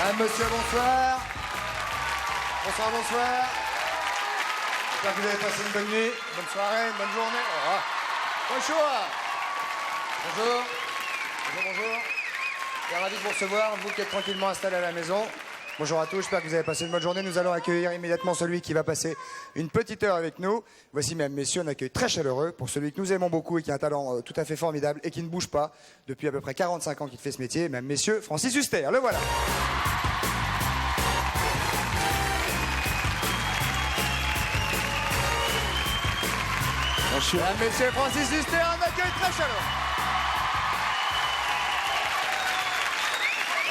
Madame, monsieur, bonsoir. Bonsoir, bonsoir. J'espère que vous avez passé une bonne nuit, bonne soirée, une bonne journée. Au revoir. Bonjour. Bonjour. Bonjour, bonjour. Je suis ravi de vous recevoir, vous qui êtes tranquillement installés à la maison. Bonjour à tous, j'espère que vous avez passé une bonne journée. Nous allons accueillir immédiatement celui qui va passer une petite heure avec nous. Voici, mesdames, messieurs, un accueil très chaleureux pour celui que nous aimons beaucoup et qui a un talent tout à fait formidable et qui ne bouge pas depuis à peu près 45 ans qu'il fait ce métier. Mesdames, messieurs, Francis Huster, le voilà. Bonjour. Mesdames, messieurs, Francis Huster, un accueil très chaleureux.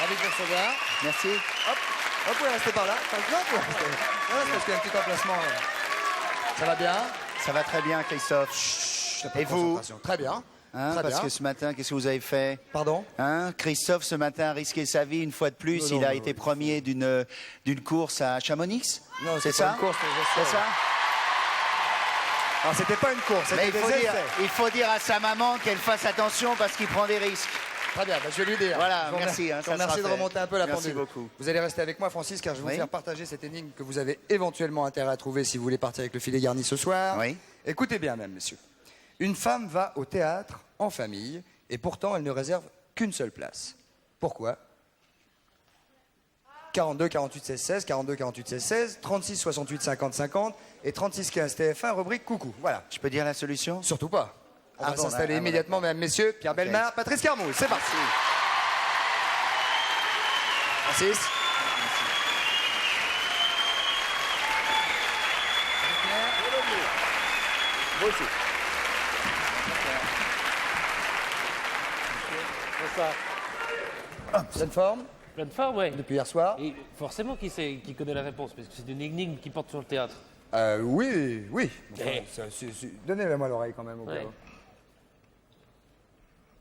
Ravi de vous recevoir. Merci. Hop, vous pouvez rester par là. Tranquille, vous pouvez rester. Ouais, c'est parce qu'il y a un petit emplacement. Ça va bien? Ça va très bien, Christophe. Chut, Et vous? Très bien. Hein, Très parce bien. que ce matin, qu'est-ce que vous avez fait? Pardon? Hein, Christophe, ce matin, a risqué sa vie une fois de plus. Non, Il a non, été non. premier d'une course à Chamonix. Non, c'est pas ça? une course, C'est ça? Alors, c'était pas une course, Mais c'était des essais. il faut dire à sa maman qu'elle fasse attention parce qu'il prend des risques. Très bien, bah, je vais lui dire. Voilà, Je vous merci, hein, je vous ça remercie sera de fait. remonter un peu la Merci pendule. beaucoup. Vous allez rester avec moi, Francis, car je vais Oui. vous faire partager cette énigme que vous avez éventuellement intérêt à trouver si vous voulez partir avec le filet garni ce soir. Oui. Écoutez bien, mesdames, messieurs. Une femme va au théâtre en famille et pourtant elle ne réserve qu'une seule place. Pourquoi? 42 48 16 16, 42 48 16 16, 36 68 50 50 et 36 15 TF1, rubrique coucou. Voilà. Je peux dire la solution? Surtout pas. On Ah va bon, s'installer ah, immédiatement, mesdames, messieurs. Pierre Bellemare, Patrice Carmouze, c'est parti. Francis. Moi aussi. Bonsoir. Pleine forme Pleine forme, ouais. depuis hier soir? Et forcément, qui connaît la réponse, parce que c'est une énigme qui porte sur le théâtre. Oui, oui. Enfin, Eh. Donnez-moi l'oreille quand même au cas Ouais. où. Vous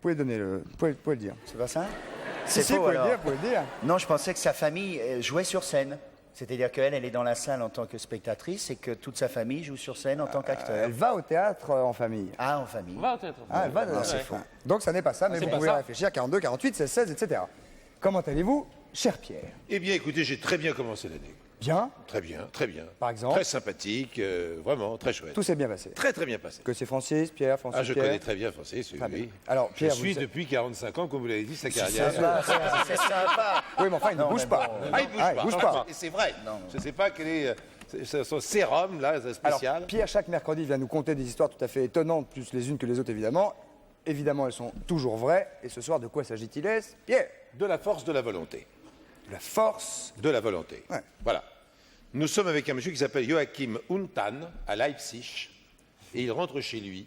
pouvez donner le. Vous pouvez le dire. C'est pas ça? Si, C'est vous faux, pouvez le alors. dire, vous pouvez le dire. Non, je pensais que sa famille jouait sur scène. C'est-à-dire qu'elle, elle est dans la salle en tant que spectatrice et que toute sa famille joue sur scène en tant qu'acteur. Elle va au théâtre en famille. Ah, en famille. On va au théâtre. Ah, elle va Non, c'est ouais. faux. Donc ça n'est pas ça, mais C'est vous pas pouvez ça. réfléchir. 42, 48, 16, 16, etc. Comment allez-vous, cher Pierre? Eh bien, écoutez, j'ai très bien commencé l'année. Bien? Très bien, très bien. Par exemple? Très sympathique, vraiment, très chouette. Tout s'est bien passé. Très, très bien passé. Que c'est Francis, Pierre, Francis, Ah, je Pierre. connais très bien Francis, Très bien. oui. Alors, Pierre, je vous suis êtes- depuis 45 ans, comme vous l'avez dit, sa C'est carrière. sympa. C'est sympa. Oui, mais enfin, il ne Non, bouge mais pas. bon, Ah, il bouge Ah, pas. il bouge pas. Et c'est vrai. Non. Je ne sais pas quel est son sérum, là, Alors, spécial. Pierre, chaque mercredi, vient nous conter des histoires tout à fait étonnantes, plus les unes que les autres, évidemment. Évidemment, elles sont toujours vraies. Et ce soir, de quoi s'agit-il? Pierre? De la force de la volonté. De la force. De la volonté. Ouais. Voilà. Nous sommes avec un monsieur qui s'appelle Joachim Untan, à Leipzig, et il rentre chez lui.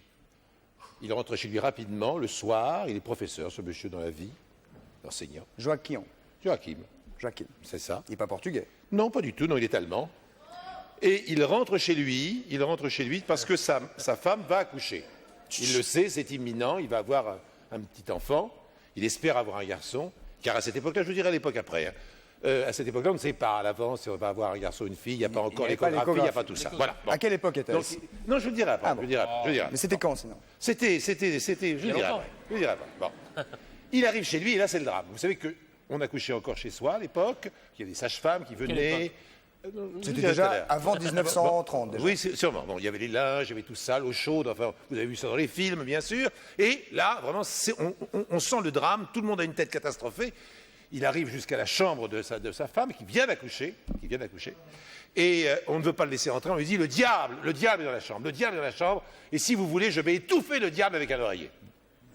Il rentre chez lui rapidement, le soir. Il est professeur, ce monsieur, dans la vie, enseignant. Joachim. Joachim, Joachim. c'est ça. Il n'est pas portugais. Non, pas du tout, non, il est allemand. Et il rentre chez lui parce que sa femme va accoucher. Il le sait, c'est imminent, il va avoir un petit enfant, il espère avoir un garçon, car à cette époque-là, je vous dirai à l'époque après, hein, à cette époque-là, on ne sait pas à l'avance si on va avoir un garçon ou une fille, il n'y a pas encore avait pas l'échographie, il n'y a l'échographie. pas tout ça. Voilà. Bon. À quelle époque Donc, était-ce? non, je vous le dirai après, Ah bon. je vous le dirai. Mais c'était quand, sinon? C'était, je vous le dirai longtemps. après. Je vous le dirai après. Bon. Il arrive chez lui et là, c'est le drame. Vous savez qu'on accouchait encore chez soi à l'époque, qu'il y avait des sages-femmes qui venaient. époque Je vous C'était dirai tout à déjà l'heure. avant 1930, déjà. Oui, sûrement. Bon, il y avait les linges, il y avait tout ça, l'eau chaude, enfin, vous avez vu ça dans les films, bien sûr. Et là, vraiment, on sent le drame, tout le monde a une tête catastrophée. Il arrive jusqu'à la chambre de sa femme, qui vient d'accoucher, et on ne veut pas le laisser entrer, on lui dit, le diable est dans la chambre, le diable est dans la chambre, et si vous voulez, je vais étouffer le diable avec un oreiller.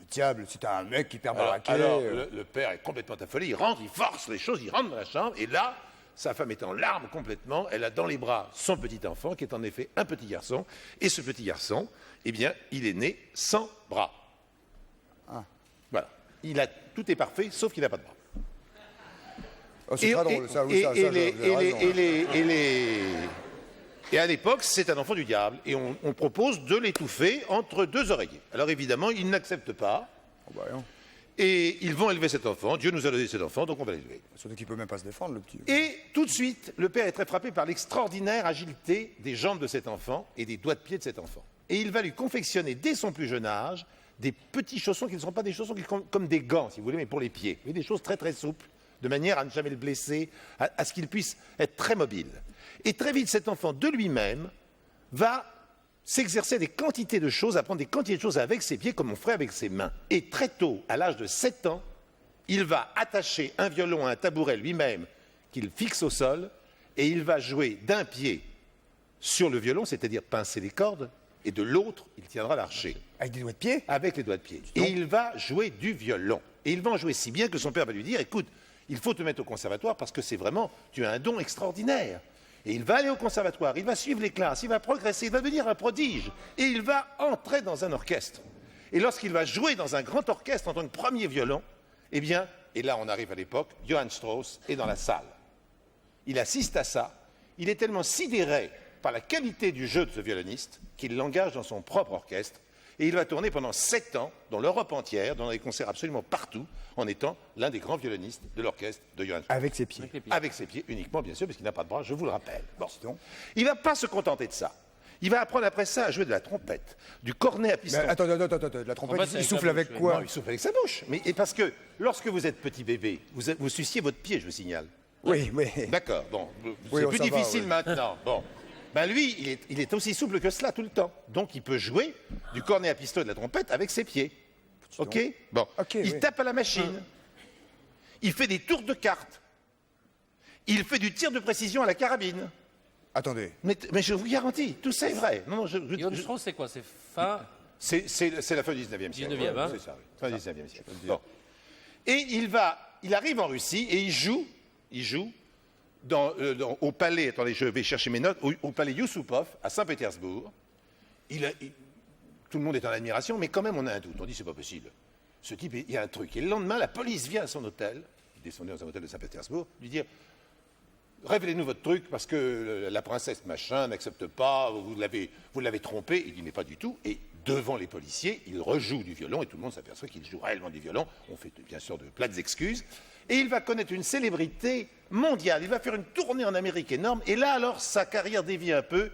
Le diable, c'était un mec hyper baraqué. Alors, le père est complètement affolé, il rentre, il force les choses, il rentre dans la chambre, et là, sa femme est en larmes complètement, elle a dans les bras son petit enfant, qui est en effet un petit garçon, et ce petit garçon, eh bien, il est né sans bras. Voilà. Tout est parfait, sauf qu'il n'a pas de bras. Oh, c'est très drôle, ça, oui, ça, vous avez raison. Et à l'époque, c'est un enfant du diable. Et on propose de l'étouffer entre deux oreillers. Alors évidemment, il n'accepte pas. Oh, bah, non. Et ils vont élever cet enfant. Dieu nous a donné cet enfant, donc on va l'élever. Surtout qu'il peut même pas se défendre, le petit. Et tout de suite, le père est très frappé par l'extraordinaire agilité des jambes de cet enfant et des doigts de pied de cet enfant. Et il va lui confectionner, dès son plus jeune âge, des petits chaussons qui ne seront pas des chaussons qui sont comme des gants, si vous voulez, mais pour les pieds. Vous voyez, des choses très très souples, de manière à ne jamais le blesser, à ce qu'il puisse être très mobile. Et très vite, cet enfant, de lui-même, va s'exercer des quantités de choses, apprendre des quantités de choses avec ses pieds comme on ferait avec ses mains. Et très tôt, à l'âge de 7 ans, il va attacher un violon à un tabouret lui-même qu'il fixe au sol et il va jouer d'un pied sur le violon, c'est-à-dire pincer les cordes, et de l'autre, il tiendra l'archet. Avec des doigts de pied? Avec les doigts de pied. Et il va jouer du violon. Et il va en jouer si bien que son père va lui dire, écoute, il faut te mettre au conservatoire parce que c'est vraiment, tu as un don extraordinaire. Et il va aller au conservatoire, il va suivre les classes, il va progresser, il va devenir un prodige. Et il va entrer dans un orchestre. Et lorsqu'il va jouer dans un grand orchestre en tant que premier violon, eh bien, et là on arrive à l'époque, Johann Strauss est dans la salle. Il assiste à ça, il est tellement sidéré par la qualité du jeu de ce violoniste qu'il l'engage dans son propre orchestre et il va tourner pendant 7 ans dans l'Europe entière, dans des concerts absolument partout, en étant l'un des grands violonistes de l'orchestre de Johann Strauss. Avec ses pieds. Avec ses pieds uniquement, bien sûr, parce qu'il n'a pas de bras, je vous le rappelle. Bon. Il ne va pas se contenter de ça. Il va apprendre après ça à jouer de la trompette, du cornet à piston. Mais attends, la trompette, c'est il avec souffle la avec bouche, quoi? Non, il souffle avec sa bouche. Mais et parce que lorsque vous êtes petit bébé, vous suciez votre pied, je vous signale. Oui, oui. D'accord, bon, Oui, c'est plus ça va, difficile oui. maintenant. Bon, ben lui, il est aussi souple que cela tout le temps. Donc il peut jouer du cornet à piston et de la trompette avec ses pieds. Ok. Bon, Ok, il oui. tape à la machine. Il fait des tours de cartes. Il fait du tir de précision à la carabine. Attendez. Mais je vous garantis, tout ça est vrai. Non, Johann Strauss, c'est quoi? C'est fin. c'est la fin du 19e siècle. 19e, hein. C'est ça, oui. Fin du 19e siècle. Bon. Et il arrive en Russie et il joue au palais, attendez, je vais chercher mes notes, au palais Yusupov, à Saint-Pétersbourg. Tout le monde est en admiration, mais quand même on a un doute. On dit c'est pas possible. Ce type, il y a un truc. Et le lendemain, la police vient à son hôtel, il descendait dans un hôtel de Saint-Pétersbourg, lui dire révélez-nous votre truc parce que la princesse machin n'accepte pas, vous l'avez trompé. Il dit mais pas du tout. Et devant les policiers, il rejoue du violon et tout le monde s'aperçoit qu'il joue réellement du violon. On fait bien sûr de plates excuses. Et il va connaître une célébrité mondiale. Il va faire une tournée en Amérique énorme. Et là alors sa carrière dévie un peu.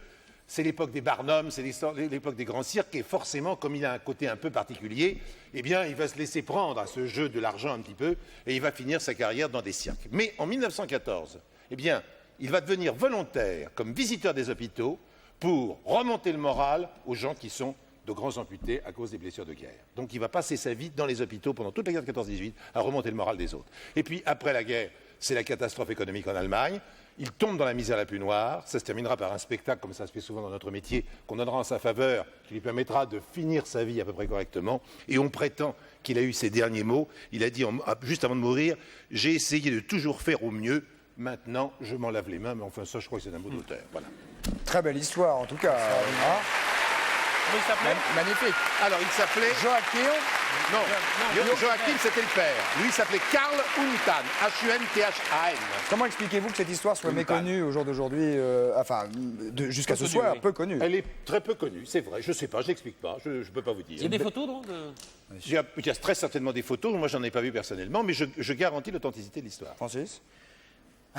C'est l'époque des Barnum, c'est l'époque des grands cirques, et forcément, comme il a un côté un peu particulier, eh bien, il va se laisser prendre à ce jeu de l'argent un petit peu, et il va finir sa carrière dans des cirques. Mais en 1914, eh bien, il va devenir volontaire comme visiteur des hôpitaux pour remonter le moral aux gens qui sont de grands amputés à cause des blessures de guerre. Donc il va passer sa vie dans les hôpitaux pendant toute la guerre de 14-18 à remonter le moral des autres. Et puis, après la guerre, c'est la catastrophe économique en Allemagne. Il tombe dans la misère la plus noire. Ça se terminera par un spectacle, comme ça se fait souvent dans notre métier, qu'on donnera en sa faveur, qui lui permettra de finir sa vie à peu près correctement. Et on prétend qu'il a eu ses derniers mots. Il a dit, juste avant de mourir, « J'ai essayé de toujours faire au mieux. Maintenant, je m'en lave les mains. » Mais enfin, ça, je crois que c'est un mot d'auteur. Voilà. Très belle histoire, en tout cas. Hein. Comment il s'appelait? Magnifique. Alors, il s'appelait... Joachim. Non, Joachim, c'était le père. Lui, il s'appelait Karl Untan. H-U-N-T-H-A-N. Comment expliquez-vous que cette histoire soit méconnue au jour d'aujourd'hui, jusqu'à ce Peu soir, connue, oui. peu connue? Elle est très peu connue, c'est vrai. Je ne sais pas, je n'explique pas. Je ne peux pas vous dire. Il y a des photos, non Il y a très certainement des photos. Moi, j'en ai pas vu personnellement, mais je garantis l'authenticité de l'histoire. Francis?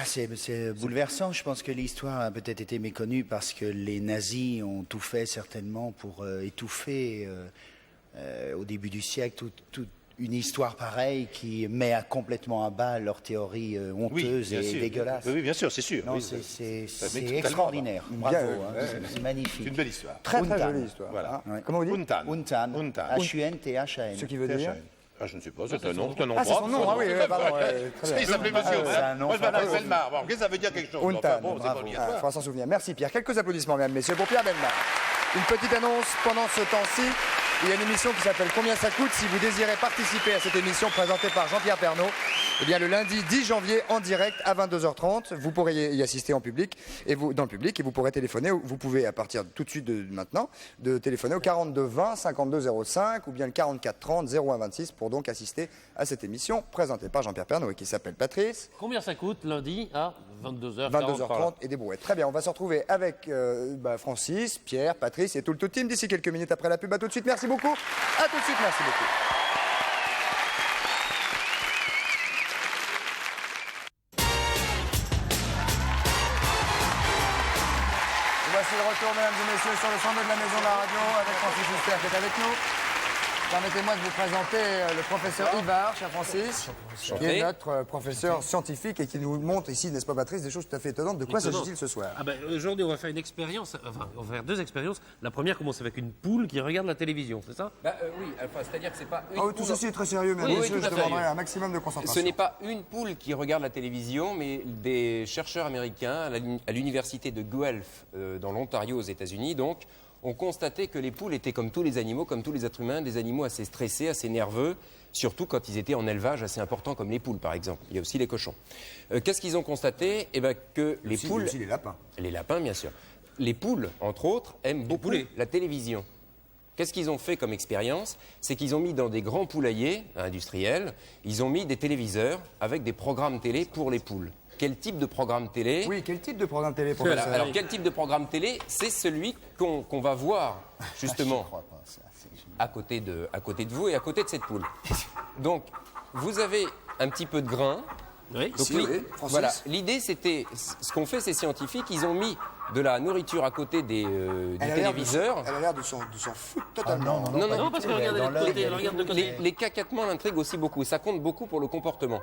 C'est bouleversant. Je pense que l'histoire a peut-être été méconnue parce que les nazis ont tout fait certainement pour étouffer au début du siècle toute une histoire pareille qui met complètement à bas leur théorie honteuse bien et sûr. dégueulasse. Oui, bien sûr, c'est sûr. Non, Oui, c'est ça met totalement extraordinaire. Bien, Bravo, hein, ouais. c'est c'est magnifique. une belle histoire. Très très Untan. jolie histoire. Voilà. Hein. Comment vous dites? Untan. Untan. Untan. H-U-N-T-H-A-N. Ce qui veut dire? Ah, je ne sais pas, c'est un nom. C'est un nom Ah, c'est son nom, ah oui, pardon. Très Il bien. s'appelait Monsieur c'est un Untan. nom Moi, je m'appelle fantastique. Belmar. Bon, qu'est-ce que ça veut dire quelque chose? Untan, Enfin, bon, c'est pas bravo. obligatoire. Il faudra s'en souvenir. Merci Pierre. Quelques applaudissements, mesdames, messieurs, pour Pierre Bellemare. Une petite annonce pendant ce temps-ci. Il y a une émission qui s'appelle Combien ça coûte? Si vous désirez participer à cette émission présentée par Jean-Pierre Pernaut, eh bien le lundi 10 janvier en direct à 22h30, vous pourrez y assister en public dans le public et vous pourrez téléphoner. Vous pouvez à partir tout de suite de maintenant de téléphoner au 42 20 52 05 ou bien le 44 30 01 26 pour donc assister à cette émission présentée par Jean-Pierre Pernaut et qui s'appelle Patrice. Combien ça coûte lundi à 22h40 22h30 et des brouettes. Très bien, on va se retrouver avec Francis, Pierre, Patrice et tout le team d'ici quelques minutes après la pub. À tout de suite, merci beaucoup. À tout de suite, merci beaucoup. Voici le retour, mesdames et messieurs, sur le centre de la maison de la radio avec Francis Huster qui est avec nous. Permettez-moi de vous présenter le professeur Ivar, cher Francis, qui est notre professeur scientifique et qui nous montre ici, n'est-ce pas Patrice, des choses tout à fait étonnantes. De quoi s'agit-il ce soir? Aujourd'hui, on va faire une expérience, enfin, on va faire 2 expériences. La première commence avec une poule qui regarde la télévision, c'est ça? Oui, enfin, c'est-à-dire que c'est pas une Tout poule. ceci est très sérieux, mesdames et Oui, messieurs, tout à je fait. demanderai un maximum de Ce concentration. n'est pas une poule qui regarde la télévision, mais des chercheurs américains à l'université de Guelph, dans l'Ontario, aux États-Unis, donc, ont constaté que les poules étaient comme tous les animaux, comme tous les êtres humains, des animaux assez stressés, assez nerveux, surtout quand ils étaient en élevage assez important, comme les poules, par exemple. Il y a aussi les cochons. Qu'est-ce qu'ils ont constaté? Eh bien, que les poules... Aussi les lapins. Les lapins, bien sûr. Les poules, entre autres, aiment beaucoup la télévision. Qu'est-ce qu'ils ont fait comme expérience? C'est qu'ils ont mis dans des grands poulaillers industriels, ils ont mis des téléviseurs avec des programmes télé pour les poules. Quel type de programme télé? Oui, quel type de programme télé, Voilà. professeur? Alors, quel type de programme télé? C'est celui qu'on va voir, justement, Je crois pas, ça. C'est génial. à côté de vous et à côté de cette poule. Donc, vous avez un petit peu de grain. Oui. Donc, Ici, oui, Francis. voilà. L'idée, c'était, ce qu'ont fait ces scientifiques, ils ont mis de la nourriture à côté du téléviseur. Elle a l'air de s'en foutre totalement. Non, parce qu'elle regarde de côté, elle regarde de côté. Les caquettements l'intriguent aussi beaucoup. Ça compte beaucoup pour le comportement.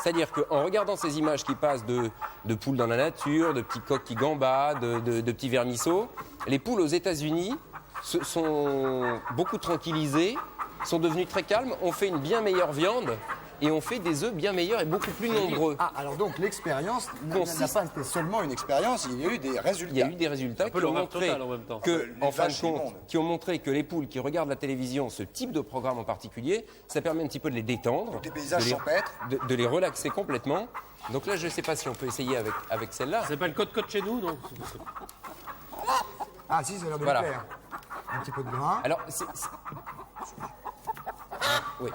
C'est-à-dire qu'en regardant ces images qui passent de poules dans la nature, de petits coqs qui gambadent, de petits vermisseaux, les poules aux États-Unis se sont beaucoup tranquillisées, sont devenues très calmes, ont fait une bien meilleure viande et ont fait des œufs bien meilleurs et beaucoup plus nombreux. Ah, alors donc l'expérience n'a Consiste- pas été seulement une expérience, il y a eu des résultats. Il y a eu des résultats peu qui ont l'horreur montré totale en même temps. que, en fin de vaches compte, immondes. qui ont montré que les poules qui regardent la télévision, ce type de programme en particulier, ça permet un petit peu de les détendre, Des paysages de les- champêtres. de les relaxer complètement. Donc là, je ne sais pas si on peut essayer avec celle-là. C'est pas le code chez nous, non? Ah si, ça a l'air de Voilà. lui plaire. Un petit peu de grain. Alors,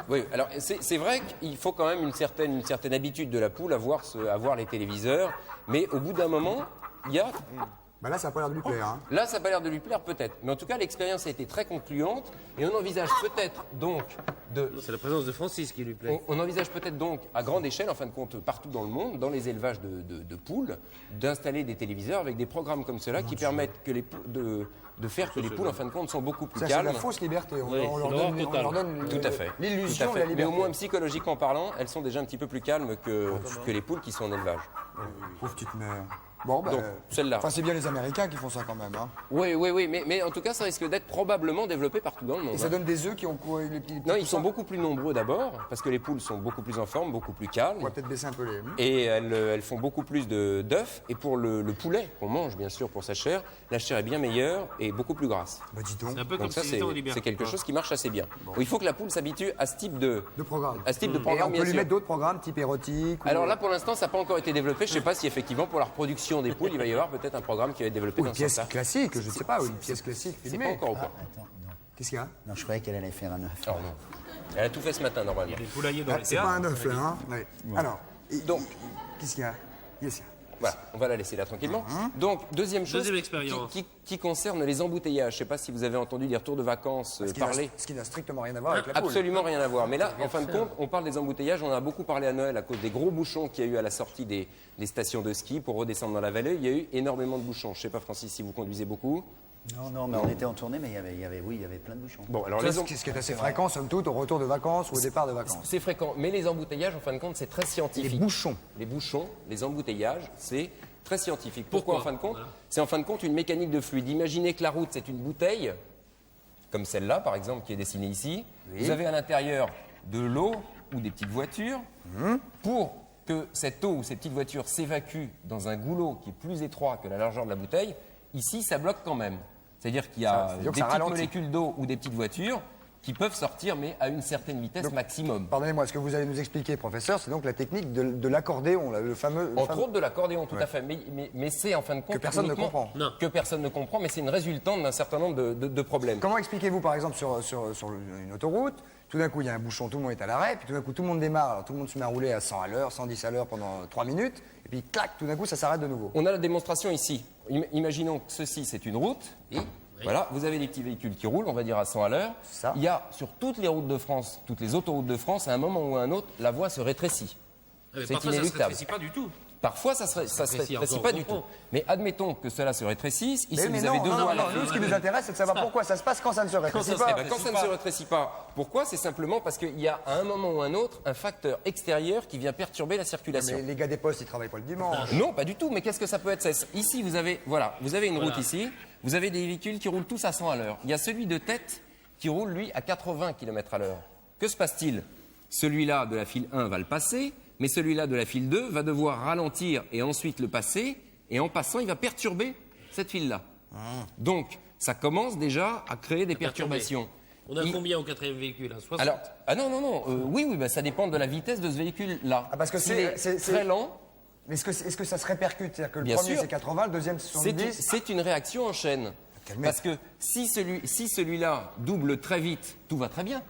oui. Alors, c'est vrai qu'il faut quand même une certaine habitude de la poule à voir les téléviseurs, mais au bout d'un moment, il y a... Bah là, ça n'a pas l'air de lui plaire. Hein. Là, ça n'a pas l'air de lui plaire, peut-être. Mais en tout cas, l'expérience a été très concluante, et on envisage peut-être donc C'est la présence de Francis qui lui plaît. On envisage peut-être donc, à grande échelle, en fin de compte, partout dans le monde, dans les élevages de poules, d'installer des téléviseurs avec des programmes comme cela qui permettent que de faire que les poules, en fin de compte, sont beaucoup plus Ça, c'est de calmes. la fausse liberté. On, Oui, on c'est leur l'horreur donne, on totale. leur donne Tout à fait. l'illusion Tout à de la fait. Mais liberté. au moins, psychologiquement parlant, elles sont déjà un petit peu plus calmes que les poules qui sont en élevage. Pauvre petite mère. Bon, bah, Donc, celle-là. Enfin, c'est bien les Américains qui font ça quand même. Hein. Oui, mais en tout cas, ça risque d'être probablement développé partout dans le monde. Et ça hein. donne des œufs qui ont quoi les petits Non, ils poussins. sont beaucoup plus nombreux d'abord, parce que les poules sont beaucoup plus en forme, beaucoup plus calmes. On va peut-être baisser un peu les... Et elles font beaucoup plus d'œufs. Et pour le poulet, qu'on mange bien sûr pour sa chair, la chair est bien meilleure et beaucoup plus grasse. Bah dis donc. C'est un peu comme Donc ça, si c'est c'était en liberté. quelque chose qui marche assez bien. Il faut que la poule s'habitue à ce type de programme. À ce type de Et programme, on bien peut lui sûr. mettre d'autres programmes type érotique. Alors là, pour l'instant, ça n'a pas encore été développé. Je ne sais pas si effectivement, pour la reproduction des poules, il va y avoir peut-être un programme qui va être développé ou dans une ce pièce sens-là. classique, je ne sais pas, ou une pièce classique C'est filmée. pas encore au point. Attends, non. Qu'est-ce qu'il y a Non, je croyais qu'elle allait faire un œuf. Oh non. Elle a tout fait ce matin, normalement. Les poulaillers dans les C'est pas théâtres. un œuf là, hein ouais. Alors, Donc, qu'est-ce qu'il y a Yes. voilà, on va la laisser là tranquillement. Donc, deuxième chose Deuxième expérience. qui concerne les embouteillages. Je ne sais pas si vous avez entendu des retours de vacances parler. Ce qui n'a strictement rien à voir avec la poule. Absolument rien à voir. Mais là, en fin de compte, on parle des embouteillages. On en a beaucoup parlé à Noël à cause des gros bouchons qu'il y a eu à la sortie des stations de ski pour redescendre dans la vallée. Il y a eu énormément de bouchons. Je ne sais pas, Francis, si vous conduisez beaucoup. Non, mais on était en tournée, mais il y avait plein de bouchons. Bon, alors Ça, les ce qui est assez fréquent, somme toute, au retour de vacances ou au départ de vacances. c'est fréquent. Mais les embouteillages, en fin de compte, c'est très scientifique. Les bouchons. Les bouchons, les embouteillages, c'est très scientifique. Pourquoi Pourquoi en fin de compte Voilà. C'est en fin de compte une mécanique de fluide. Imaginez que la route, c'est une bouteille, comme celle-là, par exemple, qui est dessinée ici. Vous avez à l'intérieur de l'eau ou des petites voitures. Pour que cette eau ou ces petites voitures s'évacuent dans un goulot qui est plus étroit que la largeur de la bouteille, ici, ça bloque quand même. C'est-à-dire qu'il y a c'est-à-dire que des ça petites ralentit. molécules d'eau ou des petites voitures qui peuvent sortir, mais à une certaine vitesse maximum. Pardonnez-moi, ce que vous allez nous expliquer, professeur, c'est donc la technique de l'accordéon, là, le fameux... Entre autres de l'accordéon, tout à fait. Mais c'est en fin de compte. Que personne ne uniquement- comprend. Non. Que personne ne comprend, mais c'est une résultante d'un certain nombre de problèmes. Comment expliquez-vous, par exemple, sur une autoroute, tout d'un coup, il y a un bouchon, tout le monde est à l'arrêt, puis tout d'un coup, tout le monde démarre, alors tout le monde se met à rouler à 100 à l'heure, 110 à l'heure pendant 3 minutes, et puis, clac, tout d'un coup, ça s'arrête de nouveau. On a la démonstration ici. Imaginons que ceci, c'est une route. Voilà, vous avez des petits véhicules qui roulent, on va dire à 100 à l'heure. Il y a sur toutes les routes de France, toutes les autoroutes de France, à un moment ou à un autre, la voie se rétrécit. Mais C'est parfois, ça ne se inéluctable. rétrécit pas du tout. Parfois, ça se rétrécit rétrécit encore, pas on du tout. comprend. Mais admettons que cela se rétrécisse. Ici, Mais vous non, avez deux non, voies. non, nous, ce qui nous intéresse, c'est de savoir pourquoi ça se passe quand ça ne se rétrécit ça se pas. Eh ben, quand ça ne se rétrécit pas, pourquoi? C'est simplement parce qu'il y a à un moment ou un autre un facteur extérieur qui vient perturber la circulation. Mais les gars des postes, ils travaillent pas le dimanche. Non, pas du tout. Mais qu'est-ce que ça peut être? Ici, vous avez une route ici. Vous avez des véhicules qui roulent tous à 100 à l'heure. Il y a celui de tête qui roule, lui, à 80 km à l'heure. Que se passe-t-il? Celui-là de la file 1 va le passer, mais celui-là de la file 2 va devoir ralentir et ensuite le passer. Et en passant, il va perturber cette file-là. Donc, ça commence déjà à créer des perturbations. On a combien au quatrième véhicule? 60? Alors, non. Oui, bah, ça dépend de la vitesse de ce véhicule-là. Ah, parce que S'il c'est- est c'est- très lent. Mais est-ce que ça se répercute? C'est-à-dire que le Bien premier, sûr. c'est 80, le deuxième, c'est 70. C'est une réaction en chaîne. Quel mec. Parce que si celui-là double très vite, tout va très bien.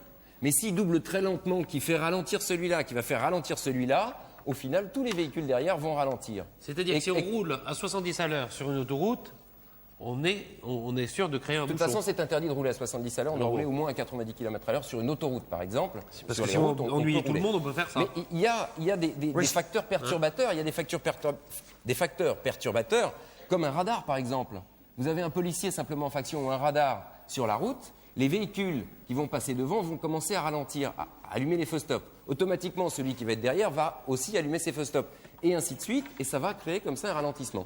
Mais s'il double très lentement, qui fait ralentir celui-là, qui va faire ralentir celui-là, au final, tous les véhicules derrière vont ralentir. C'est-à-dire que si on roule à 70 à l'heure sur une autoroute, on est sûr de créer un De toute bouchon. façon, c'est interdit de rouler à 70 à l'heure. On doit rouler au moins à 90 km à l'heure sur une autoroute, par exemple. Parce Sur que les si on routes, ennuie peut tout le rouler. monde, on peut faire ça. Mais il y a des facteurs perturbateurs. Il y a des facteurs perturbateurs, comme un radar, par exemple. Vous avez un policier simplement en faction ou un radar sur la route. Les véhicules qui vont passer devant vont commencer à ralentir, à allumer les feux stop. Automatiquement, celui qui va être derrière va aussi allumer ses feux stop. Et ainsi de suite. Et ça va créer comme ça un ralentissement.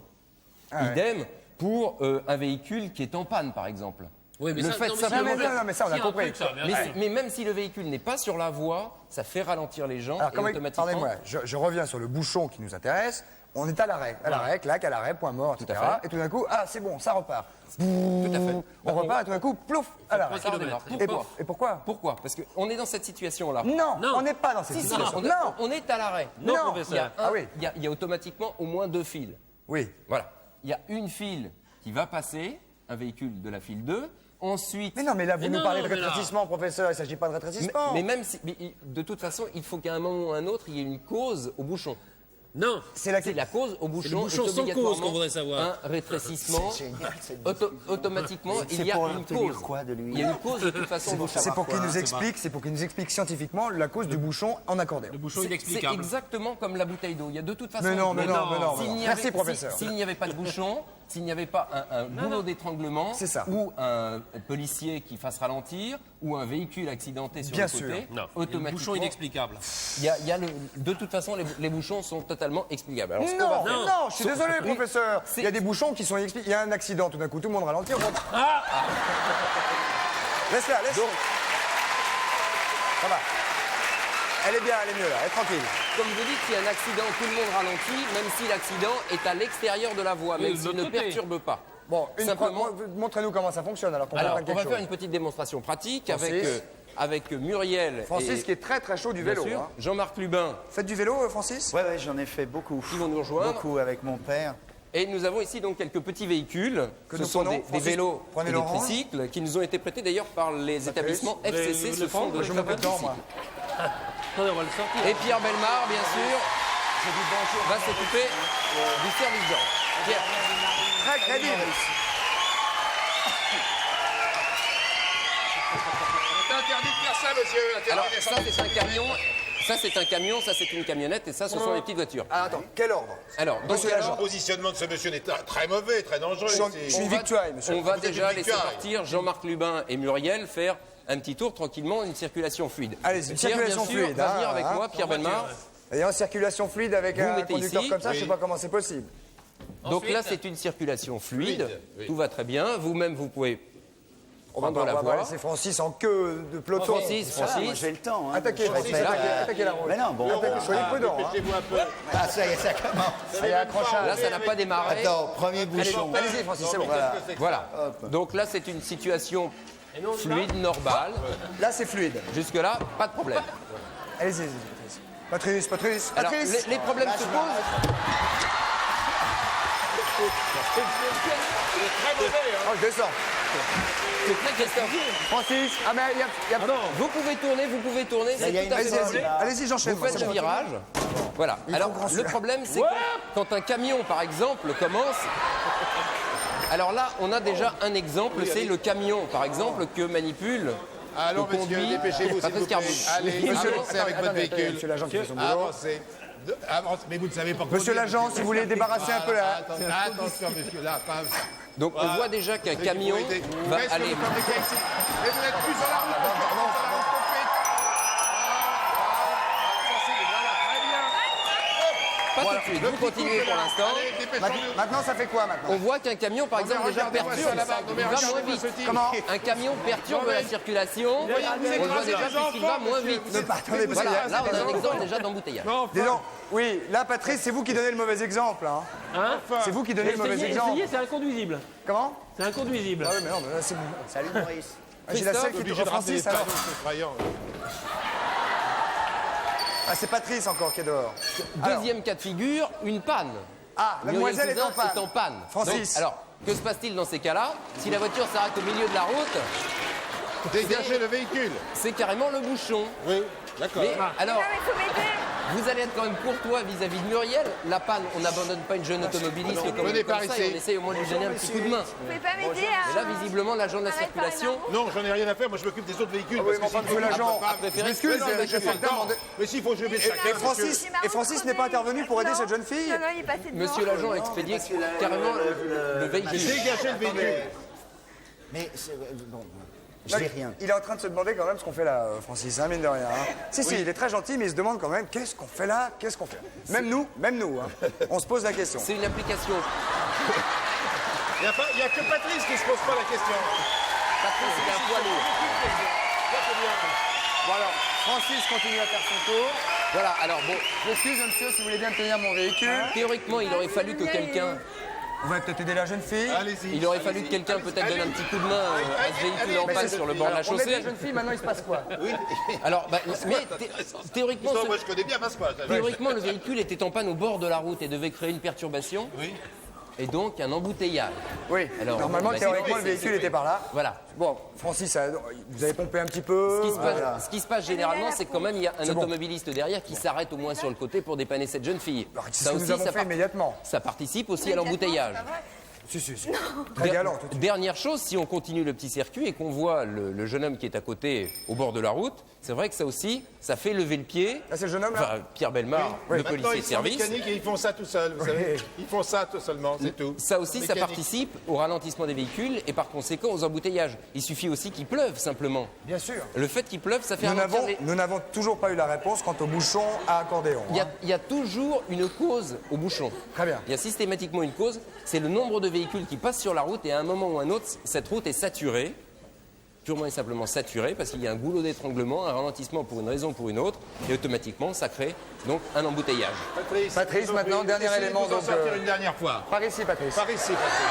Idem pour un véhicule qui est en panne, par exemple. Oui, mais Le ça, fait non, mais simplement- si, Non, mais ça, on a s'il y un compris. truc, ça, bien sûr. Mais même si le véhicule n'est pas sur la voie, ça fait ralentir les gens Alors, et automatiquement. pardonnez-moi, je reviens sur le bouchon qui nous intéresse. On est à l'arrêt, clac, à l'arrêt, point mort, etc. à fait. Et tout d'un coup, ah, c'est bon, ça repart. Tout à fait. On repart et tout d'un coup, plouf, à l'arrêt. 3 kilomètres. Et pourquoi Pourquoi? Parce qu'on est dans cette situation-là. Non, Non. on n'est pas dans cette Si, si, situation. on est- Non, on est à l'arrêt. Non, non. professeur. Ah oui. Il y a automatiquement au moins deux files. Oui. Voilà. Il y a une file qui va passer, un véhicule de la file 2. Ensuite. Mais non, mais là, vous Mais nous non, parlez de mais là- rétrécissement, professeur, il ne s'agit pas de rétrécissement. mais même si. De toute façon, il faut qu'à un moment ou à un autre, il y ait une cause au bouchon. Non. C'est la C'est la cause au bouchon. bouchon est sans cause obligatoirement qu'on voudrait savoir. Un rétrécissement. C'est génial, cette Automatiquement, il C'est y a pour une obtenir cause. quoi de lui Il y a une cause de toute façon. au C'est pour qu'il nous explique scientifiquement la cause du bouchon en accordéon. Le bouchon C'est inexplicable. exactement comme la bouteille d'eau. Il y a de toute façon. Mais non, mais non, mais non. S'il n'y Merci, avait- professeur. S'il n'y avait pas de bouchon, s'il n'y avait pas un goulot d'étranglement, C'est ça. ou un policier qui fasse ralentir, ou un véhicule accidenté sur Bien le côté, sûr. Non. Il y a le automatiquement, bouchon inexplicable. de toute façon, les bouchons sont totalement explicables. Alors, ce qu'on va Non, faire- non, je suis désolé, Oui, professeur. c'est- Il y a des bouchons qui sont inexplicables. Il y a un accident, tout d'un coup, tout le monde ralentit. Laisse-la, laisse. Ça va. Elle est bien, elle est mieux là, elle est tranquille. Comme vous dites, s'il y a un accident, tout le monde ralentit, même si l'accident est à l'extérieur de la voie, Oui, même de s'il l'autre ne côté. perturbe pas. Bon, Simplement. montrez-nous comment ça fonctionne alors qu'on Alors, comprenne on va quelque faire chose. une petite démonstration pratique Francis. avec Muriel Francis et, qui est très très chaud du bien vélo. sûr, Hein. Jean-Marc Lubin. Faites du vélo, Francis? Ouais, j'en ai fait beaucoup. Qui vont nous rejoindre. Beaucoup avec mon père. Et nous avons ici donc quelques petits véhicules. Que Ce nous sont prenons. des Francis, vélos prenez et des l'orange. tricycles qui nous ont été prêtés d'ailleurs par les établissements FCC. le Ce sont prendre, de Je me mets dedans, moi. Attendez, on va le sortir. Et Pierre Bellemare, bien sûr, va s'occuper du service d'ordre. Pierre, Très crédible. C'est interdit de faire ça, monsieur. alors ça c'est un camion, ça c'est un camion, ça c'est une camionnette et ça ce sont les petites voitures. Ah, attends, quel ordre? Alors, donc, Monsieur Le l'agent. positionnement de ce monsieur n'est très mauvais, très dangereux. Je suis une victuaille, monsieur. on va Vous êtes déjà une laisser victoire. partir Jean-Marc Lubin et Muriel faire un petit tour tranquillement, une circulation fluide. Allez-y, une Pierre, circulation bien sûr, fluide, va hein, venir avec hein. moi, Pierre Bellemare. Et en circulation fluide avec Vous un mettez conducteur ici. comme ça, je sais Oui. pas comment c'est possible. Donc là, c'est une circulation fluide, oui. tout va très bien. Vous-même, vous pouvez On va prendre la pas voie. laisser Francis en queue de peloton. Francis, Moi, Francis. j'ai le temps. Hein, Attaquez, donc je Francis, répète, attaquez la route. Mais non, bon. Soyez prudent. Hein. Dépêchez-vous un peu. Ah, ça y est, ça commence. Il y a accrochage. Là, ça n'a pas démarré. Attends, premier bouchon. Allez-y, Francis, c'est bon. Voilà. Donc là, c'est une situation fluide, normale. Là, c'est fluide. Jusque-là, pas de problème. Allez-y, Patrice. Patrice, Alors, Patrice. les problèmes se posent. Oh, je descends. C'est très Christophe. Francis, ah mais il y a... Vous pouvez tourner, il y a c'est une tout à fait raison, possible. là. Allez-y, j'enchaîne. Vous faites le virage. Voilà. Il est Alors, trop grand, le celui-là. problème, c'est que quand un camion, par exemple, commence. Alors là, on a déjà un exemple, c'est le camion, par exemple, que manipule. Allons, que monsieur, conduit dépêchez-vous, s'il Patrice vous plaît. Carbone. Allez, Monsieur, avancez avec votre attendez, véhicule. monsieur l'agent qui fait son boulot. Avancez. Mais vous ne savez pas conduire. Monsieur l'agent, si vous voulez débarrasser un peu la... Attention, monsieur, là, pas comme ça. Donc on voit déjà qu'un camion va aller... Mais vous n'êtes plus sur la route. Pas tout de suite, vous continuez pour l'instant. Maintenant, ça fait quoi maintenant? On voit qu'un camion, par exemple, déjà regardez-moi perturbe, ça là-bas. Non, mais il va regardez-moi moins vite. ce type. Comment? Un camion perturbe la circulation, on le voit déjà puisqu'il va moins vite. Attendez, parce que Voilà, là on a un exemple déjà d'embouteillage. dis donc, oui, là, Patrice, c'est vous qui donnez le mauvais exemple. Hein. C'est vous qui donnez le mauvais exemple. C'est inconduisible. Comment? C'est inconduisible. Ah oui, mais non, mais là, c'est bon. Salut Maurice. Ah, j'ai la seule qui Obligé est de ramener Francis, les alors. panneaux, c'est effrayant. Ah, c'est Patrice encore qui est dehors. Alors, Deuxième cas de figure, une panne. ah, la Muriel demoiselle est Cousin en panne. Francis. Donc, alors, que se passe-t-il dans ces cas-là? Si la voiture s'arrête au milieu de la route, Dégagez le véhicule. c'est carrément le bouchon. Oui, d'accord. Mais alors, Non, mais faut m'aider. vous allez être quand même courtois vis-à-vis de Muriel. La panne, on n'abandonne pas une jeune automobiliste comme venez par ça ici. et on essaye au moins de lui donner un petit coup de main. Vous pouvez pas m'aider à... Et là, visiblement, l'agent de la Arrête par circulation, Non, j'en ai rien à faire, moi je m'occupe des autres véhicules. Ah oui, mais parce que enfin, s'il monsieur faut- l'agent, Ah, préférez- je m'excuse, mais non, mais j'ai je pas fais le temps. Mais s'il faut, je vais chacun. Et Francis, C'est marrant, Francis n'est pas intervenu pour aider cette jeune fille? Non, non, il est passé devant. monsieur l'agent a expédié carrément le véhicule. Dégagez le véhicule. Mais bon, je dis rien. Il est en train de se demander quand même ce qu'on fait là, Francis, hein, mine de rien. Hein. Si, il est très gentil, mais il se demande quand même qu'est-ce qu'on fait là, qu'est-ce qu'on fait. Même nous, hein. On se pose la question. C'est une application. Il n'y a que Patrice qui se pose pas la question. Patrice, il a un poids lourd. Bon alors, Francis continue à faire son tour. Voilà, alors bon, Excuse monsieur, si vous voulez bien me tenir mon véhicule. théoriquement, il aurait fallu que quelqu'un... Vous va peut-être aider la jeune fille. Allez-y. Il aurait fallu que quelqu'un peut-être donne un petit coup de main à ce véhicule en panne sur le bord de la On met la chaussée. jeune fille, maintenant il se passe quoi? Alors, mais théoriquement, Moi je connais bien Pasquale. théoriquement, le véhicule était en panne au bord de la route et devait créer une perturbation. Oui. Et donc un embouteillage. Oui, Alors, normalement, bah, théoriquement, le c'est- véhicule était par là. Voilà. Bon, Francis, vous avez pompé un petit peu. Ce qui se passe généralement, c'est que quand même il y a un C'est bon. automobiliste derrière qui s'arrête au moins sur le côté pour dépanner cette jeune fille. Alors, c'est ce que nous avons fait immédiatement. ça participe aussi à l'embouteillage. Si. Très galant, tout de suite. Dernière chose, si on continue le petit circuit et qu'on voit le jeune homme qui est à côté au bord de la route, c'est vrai que ça aussi, ça fait lever le pied. Ah, c'est le jeune homme, là? Enfin, Pierre Bellemare, le Maintenant policier ils de sont service. mécaniques et ils font ça tout seuls, vous savez. Ils font ça tout seulement, c'est tout. Ça aussi, ça Mécanique. participe au ralentissement des véhicules et par conséquent aux embouteillages. Il suffit aussi qu'il pleuve simplement. Bien sûr. Le fait qu'il pleuve, ça fait Nous ralentir n'avons, les... nous n'avons toujours pas eu la réponse quant au bouchon à accordéon. hein. Il y a toujours une cause au bouchon. Très bien. Il y a systématiquement une cause, c'est le nombre de véhicules qui passent sur la route et à un moment ou à un autre, cette route est saturée, purement et simplement saturée, parce qu'il y a un goulot d'étranglement, un ralentissement pour une raison ou pour une autre, et automatiquement, ça crée donc un embouteillage. Patrice, maintenant, dernier essayez de élément, vous en donc, sortir une dernière fois. Par ici, Patrice. Par ici, Patrice.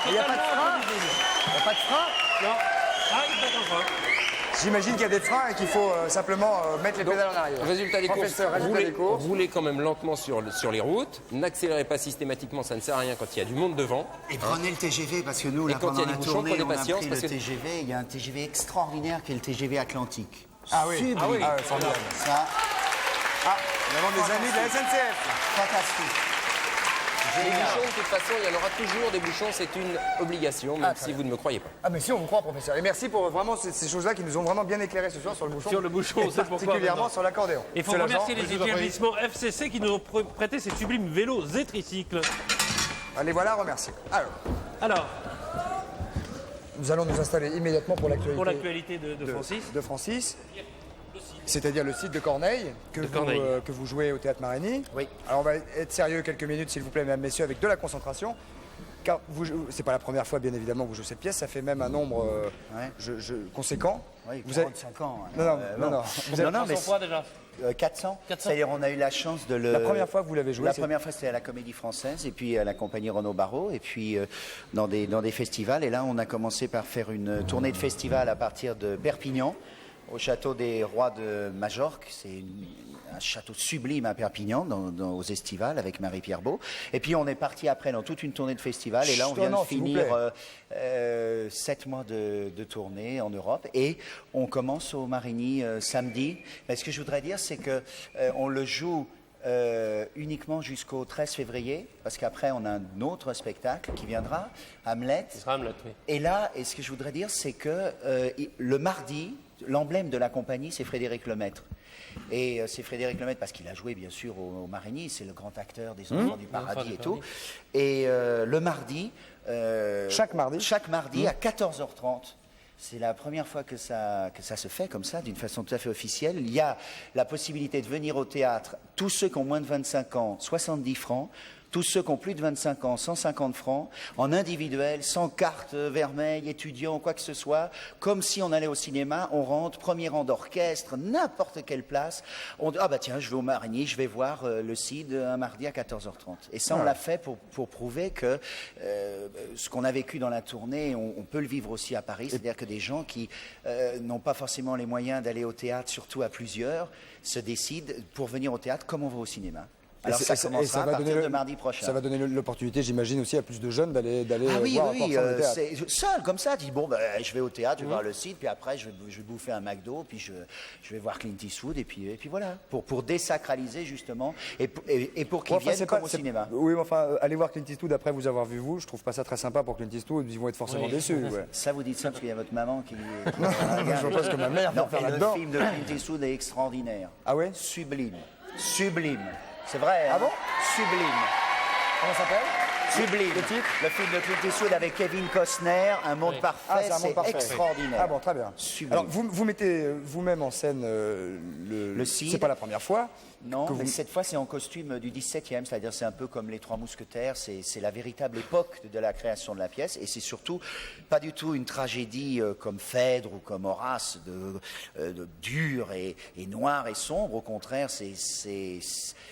Il n'y a pas de frein. Il n'y a pas de frein. Non. Ah, il fait un frein. J'imagine qu'il y a des freins et qu'il faut simplement mettre les pédales en arrière. Résultat des courses, Professeur, résultat des courses. roulez quand même lentement sur les routes, n'accélérez pas systématiquement, ça ne sert à rien quand il y a du monde devant. Et prenez le TGV parce que nous, Et là, quand il y a pendant des la bouchons, tournée, prenez on a patience, pris parce le que- TGV. Il y a un TGV extraordinaire qui est le TGV Atlantique. Ah oui. Sublime. Ah oui, formidable. Ça, Nous avons des amis de la SNCF. fantastique. Les bouchons, de toute façon, il y en aura toujours des bouchons, c'est une obligation, même si vous ne me croyez pas. Ah mais si, on vous croit, professeur. Et merci pour vraiment ces choses-là qui nous ont vraiment bien éclairé ce soir sur le bouchon. Sur le bouchon, Et c'est pourquoi particulièrement maintenant. sur l'accordéon. Il faut C'est remercier l'agent. les établissements FCC qui nous ont prêté ces sublimes vélos Zétricycle. Allez, voilà, remercier. Alors, Nous allons nous installer immédiatement pour l'actualité. pour l'actualité de Francis. De Francis. C'est-à-dire le site de Corneille, Corneille. que vous jouez au Théâtre Marigny. Oui. Alors on va être sérieux quelques minutes, s'il vous plaît, mesdames, messieurs, avec de la concentration. Car c'est pas la première fois, bien évidemment, que vous jouez cette pièce. Ça fait même un nombre Ouais. conséquent. Oui, Vous avez- 45 ans. Non, non. Vous avez- Non, mais fois déjà 400. 400. C'est-à-dire, on a eu la chance de le. La première fois que vous l'avez joué, La c'est- première fois, c'était à la Comédie Française, et puis à la compagnie Renaud Barrault, et puis dans des festivals. Et là, on a commencé par faire une tournée de festival à partir de Perpignan. au château des Rois de Majorque. C'est un château sublime à Perpignan, aux Estivales, avec Marie-Pierre Beau. Et puis on est parti après dans toute une tournée de festivals. Et là, on vient de finir 7 mois de tournée en Europe. Et on commence au Marigny samedi. Mais ce que je voudrais dire, c'est que on le joue uniquement jusqu'au 13 février, parce qu'après on a un autre spectacle qui viendra, Hamlet. Ce sera Hamlet, oui. Et là, et ce que je voudrais dire, c'est que le mardi, l'emblème de la compagnie, c'est Frédéric Lemaître. Et c'est Frédéric Lemaître parce qu'il a joué bien sûr au Marigny, c'est le grand acteur des Enfants du Paradis et tout. Et le mardi, Chaque mardi à 14h30. C'est la première fois que ça se fait comme ça, d'une façon tout à fait officielle. Il y a la possibilité de venir au théâtre. Tous ceux qui ont moins de 25 ans, 70 francs. Tous ceux qui ont plus de 25 ans, 150 francs, en individuel, sans carte vermeille, étudiant, quoi que ce soit, comme si on allait au cinéma, on rentre, premier rang d'orchestre, n'importe quelle place, on dit, ah bah tiens, je vais au Marigny, je vais voir le CID un mardi à 14h30. Et ça, on l'a fait pour prouver que ce qu'on a vécu dans la tournée, on peut le vivre aussi à Paris, c'est-à-dire que des gens qui n'ont pas forcément les moyens d'aller au théâtre, surtout à plusieurs, se décident pour venir au théâtre comme on va au cinéma. Alors ça commencera à partir de mardi prochain. Ça va donner l'opportunité, j'imagine aussi, à plus de jeunes d'aller voir oui, le théâtre. c'est seul comme ça. Dis bon, je vais au théâtre, je vais voir le site, puis après je vais bouffer un McDo, puis je vais voir Clint Eastwood, et puis voilà, pour désacraliser justement et pour qu'ils viennent comme au cinéma. Oui, mais enfin, aller voir Clint Eastwood après vous avoir vu vous, je trouve pas ça très sympa pour Clint Eastwood. Ils vont être forcément déçus. Ouais. Ça, vous dites ça parce qu'il y a votre maman qui. Je pense que ma mère va faire là-dedans. Le film de Clint Eastwood est extraordinaire. Ah ouais? Sublime. C'est vrai. Ah bon? Sublime. Comment ça s'appelle? Sublime. Le titre? Le film de Clint Eastwood avec Kevin Costner, Un monde parfait, c'est un monde parfait. extraordinaire. Ah bon, très bien. Sublime. Alors, vous mettez vous-même en scène le CID. C'est pas la première fois. Non, mais cette fois, c'est en costume du 17e, c'est-à-dire c'est un peu comme les Trois Mousquetaires, c'est la véritable époque de la création de la pièce, et c'est surtout pas du tout une tragédie comme Phèdre ou comme Horace, dure et noire et sombre. Au contraire, c'est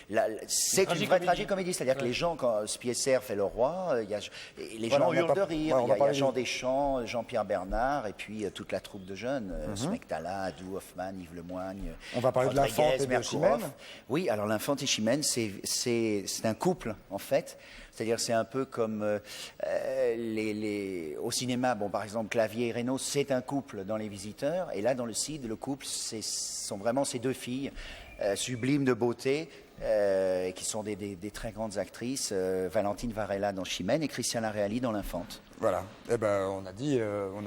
une vraie tragicomédie, c'est-à-dire que les gens, quand Spiesser fait le roi, les gens hurlent de rire. Il y a Jean Deschamps, Jean-Pierre Bernard, et puis toute la troupe de jeunes, Smectala, Adou, Hoffmann, Yves Lemoigne. On va parler de l'Infante et de Chimène. Oui, alors l'Infante et Chimène, c'est un couple, en fait. C'est-à-dire, c'est un peu comme au cinéma, bon, par exemple, Clavier et Reynaud, c'est un couple dans Les Visiteurs. Et là, dans le CID, le couple, sont vraiment ces deux filles sublimes de beauté, qui sont des très grandes actrices, Valentine Varela dans Chimène et Christiana Reali dans L'Infante. Voilà. Eh ben, on a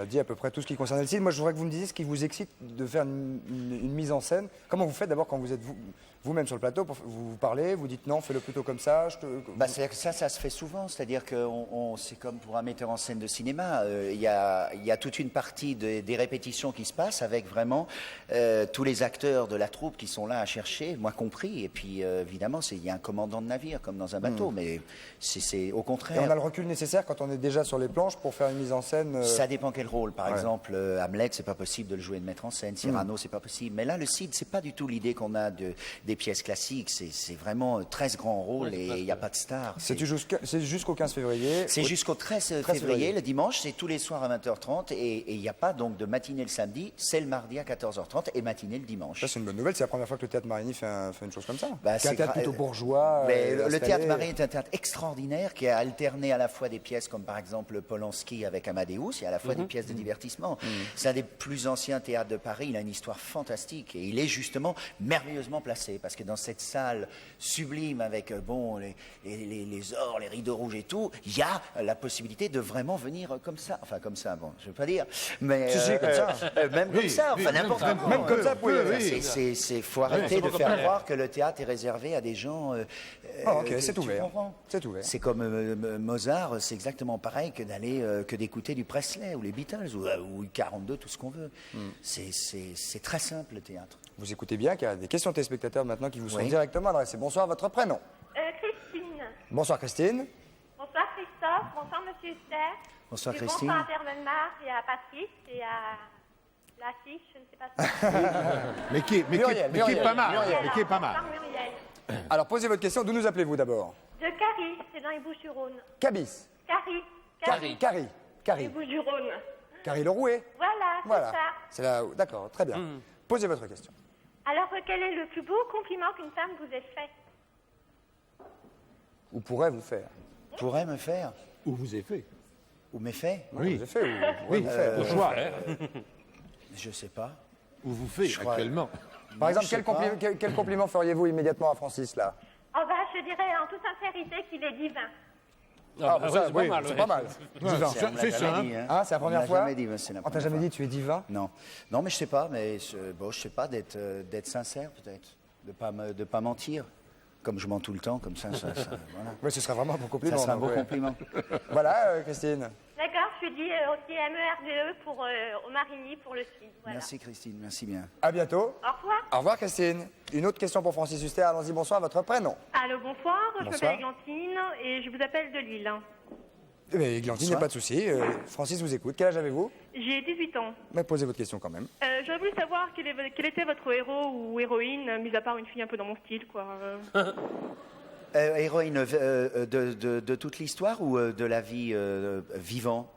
dit à peu près tout ce qui concerne le CID. Moi, je voudrais que vous me disiez ce qui vous excite de faire une mise en scène. Comment vous faites d'abord quand vous êtes vous-même sur le plateau, vous parlez, vous dites non, fais-le plutôt comme ça. C'est-à-dire que ça se fait souvent. C'est-à-dire que c'est comme pour un metteur en scène de cinéma. Il y a toute une partie des répétitions qui se passent avec vraiment tous les acteurs de la troupe qui sont là à chercher, moi compris. Et puis évidemment, il y a un commandant de navire comme dans un bateau, mais c'est au contraire. Et on a le recul nécessaire quand on est déjà sur les planches pour faire une mise en scène. Ça dépend quel rôle. Par exemple, Hamlet, c'est pas possible de le jouer et de mettre en scène. Cyrano, c'est pas possible. Mais là, le CID, c'est pas du tout l'idée qu'on a des pièces classiques. C'est vraiment 13 grands rôles et il n'y a pas de stars. C'est jusqu'au 15 février. C'est jusqu'au 13 février, le dimanche. C'est tous les soirs à 20h30 et il n'y a pas donc de matinée le samedi. C'est le mardi à 14h30 et matinée le dimanche. Ça, c'est une bonne nouvelle. C'est la première fois que le Théâtre Marigny fait une chose comme ça. C'est un théâtre plutôt bourgeois. Mais le Théâtre Marigny est un théâtre extraordinaire qui a alterné à la fois des pièces comme par exemple Polanski avec Amadeus et à la fois des pièces de divertissement. C'est un des plus anciens théâtres de Paris. Il a une histoire fantastique et il est justement merveilleusement placé parce que dans cette salle sublime avec les ors, les rideaux rouges et tout, il y a la possibilité de vraiment venir comme ça. Enfin, comme ça, bon, je veux pas dire, mais comme ça. même comme ça, enfin n'importe comment. Même comme ça, Il faut arrêter de faire croire que le théâtre est réservé à des gens. Ok, c'est ouvert. C'est ouvert. C'est comme Mozart, c'est exactement pareil que d'écouter du Presley ou les Beatles ou 42, tout ce qu'on veut. C'est très simple le théâtre. Vous écoutez bien qu'il y a des questions téléspectateurs maintenant qui vous sont directement adressées. Bonsoir, votre prénom? Christine. Bonsoir Christine. Bonsoir Christophe. Bonsoir Monsieur Huster. Bonsoir Et Christine. bonsoir à Pierre Bellemare et à Patrice et à la fille, je ne sais pas si Mais qui est pas mal. Mais qui est pas mal. Bonsoir Muriel. Alors posez votre question. D'où nous appelez-vous d'abord? De Carrie, c'est dans les Bouches-du-Rhône. Cabis. Carrie. Les Bouches-du-Rhône. Carrie Lerouet. Voilà, c'est ça. C'est là. D'accord, très bien. Posez votre question. Alors, quel est le plus beau compliment qu'une femme vous ait fait? Ou pourrait vous faire. Pourrait me faire Ou vous avez fait. ou m'est fait? Oui. Vous avez fait ou pourrait vous faire. Au choix. Je sais pas. Ou vous fait Je crois- actuellement. Par exemple, je sais pas. quel compliment feriez-vous immédiatement à Francis, là? Oh, bah, je dirais en toute sincérité qu'il est divin. Ah, bah ça, ouais, c'est pas oui, mal, c'est ouais. pas mal. Divin. On l'a c'est jamais ça, dit, hein. Hein, c'est la On première l'a fois? jamais dit, mais c'est la On t'a première jamais fois. dit tu es divin? Non, non, mais je sais pas, je sais pas, d'être sincère peut-être, de pas mentir, comme je mens tout le temps, comme ça, voilà. Oui, ce serait vraiment un bon compliment. Ça serait un donc, beau ouais. compliment. Voilà, Christine. D'accord, je dis aussi MERDE pour au Marigny pour le ski. Voilà. Merci Christine, merci bien. À bientôt. Au revoir. Au revoir, Christine. Une autre question pour Francis Huster. Allons-y, bonsoir, votre prénom. Allô, bonsoir. Je Bonsoir. m'appelle Églantine et je vous appelle de Lille. Eh bien, Églantine, il n'y a pas de souci. Francis vous écoute. Quel âge avez-vous? J'ai 18 ans. Mais posez votre question quand même. J'aurais voulu savoir quel était votre héros ou héroïne, mis à part une fille un peu dans mon style, quoi. Héroïne de toute l'histoire ou de la vie vivant?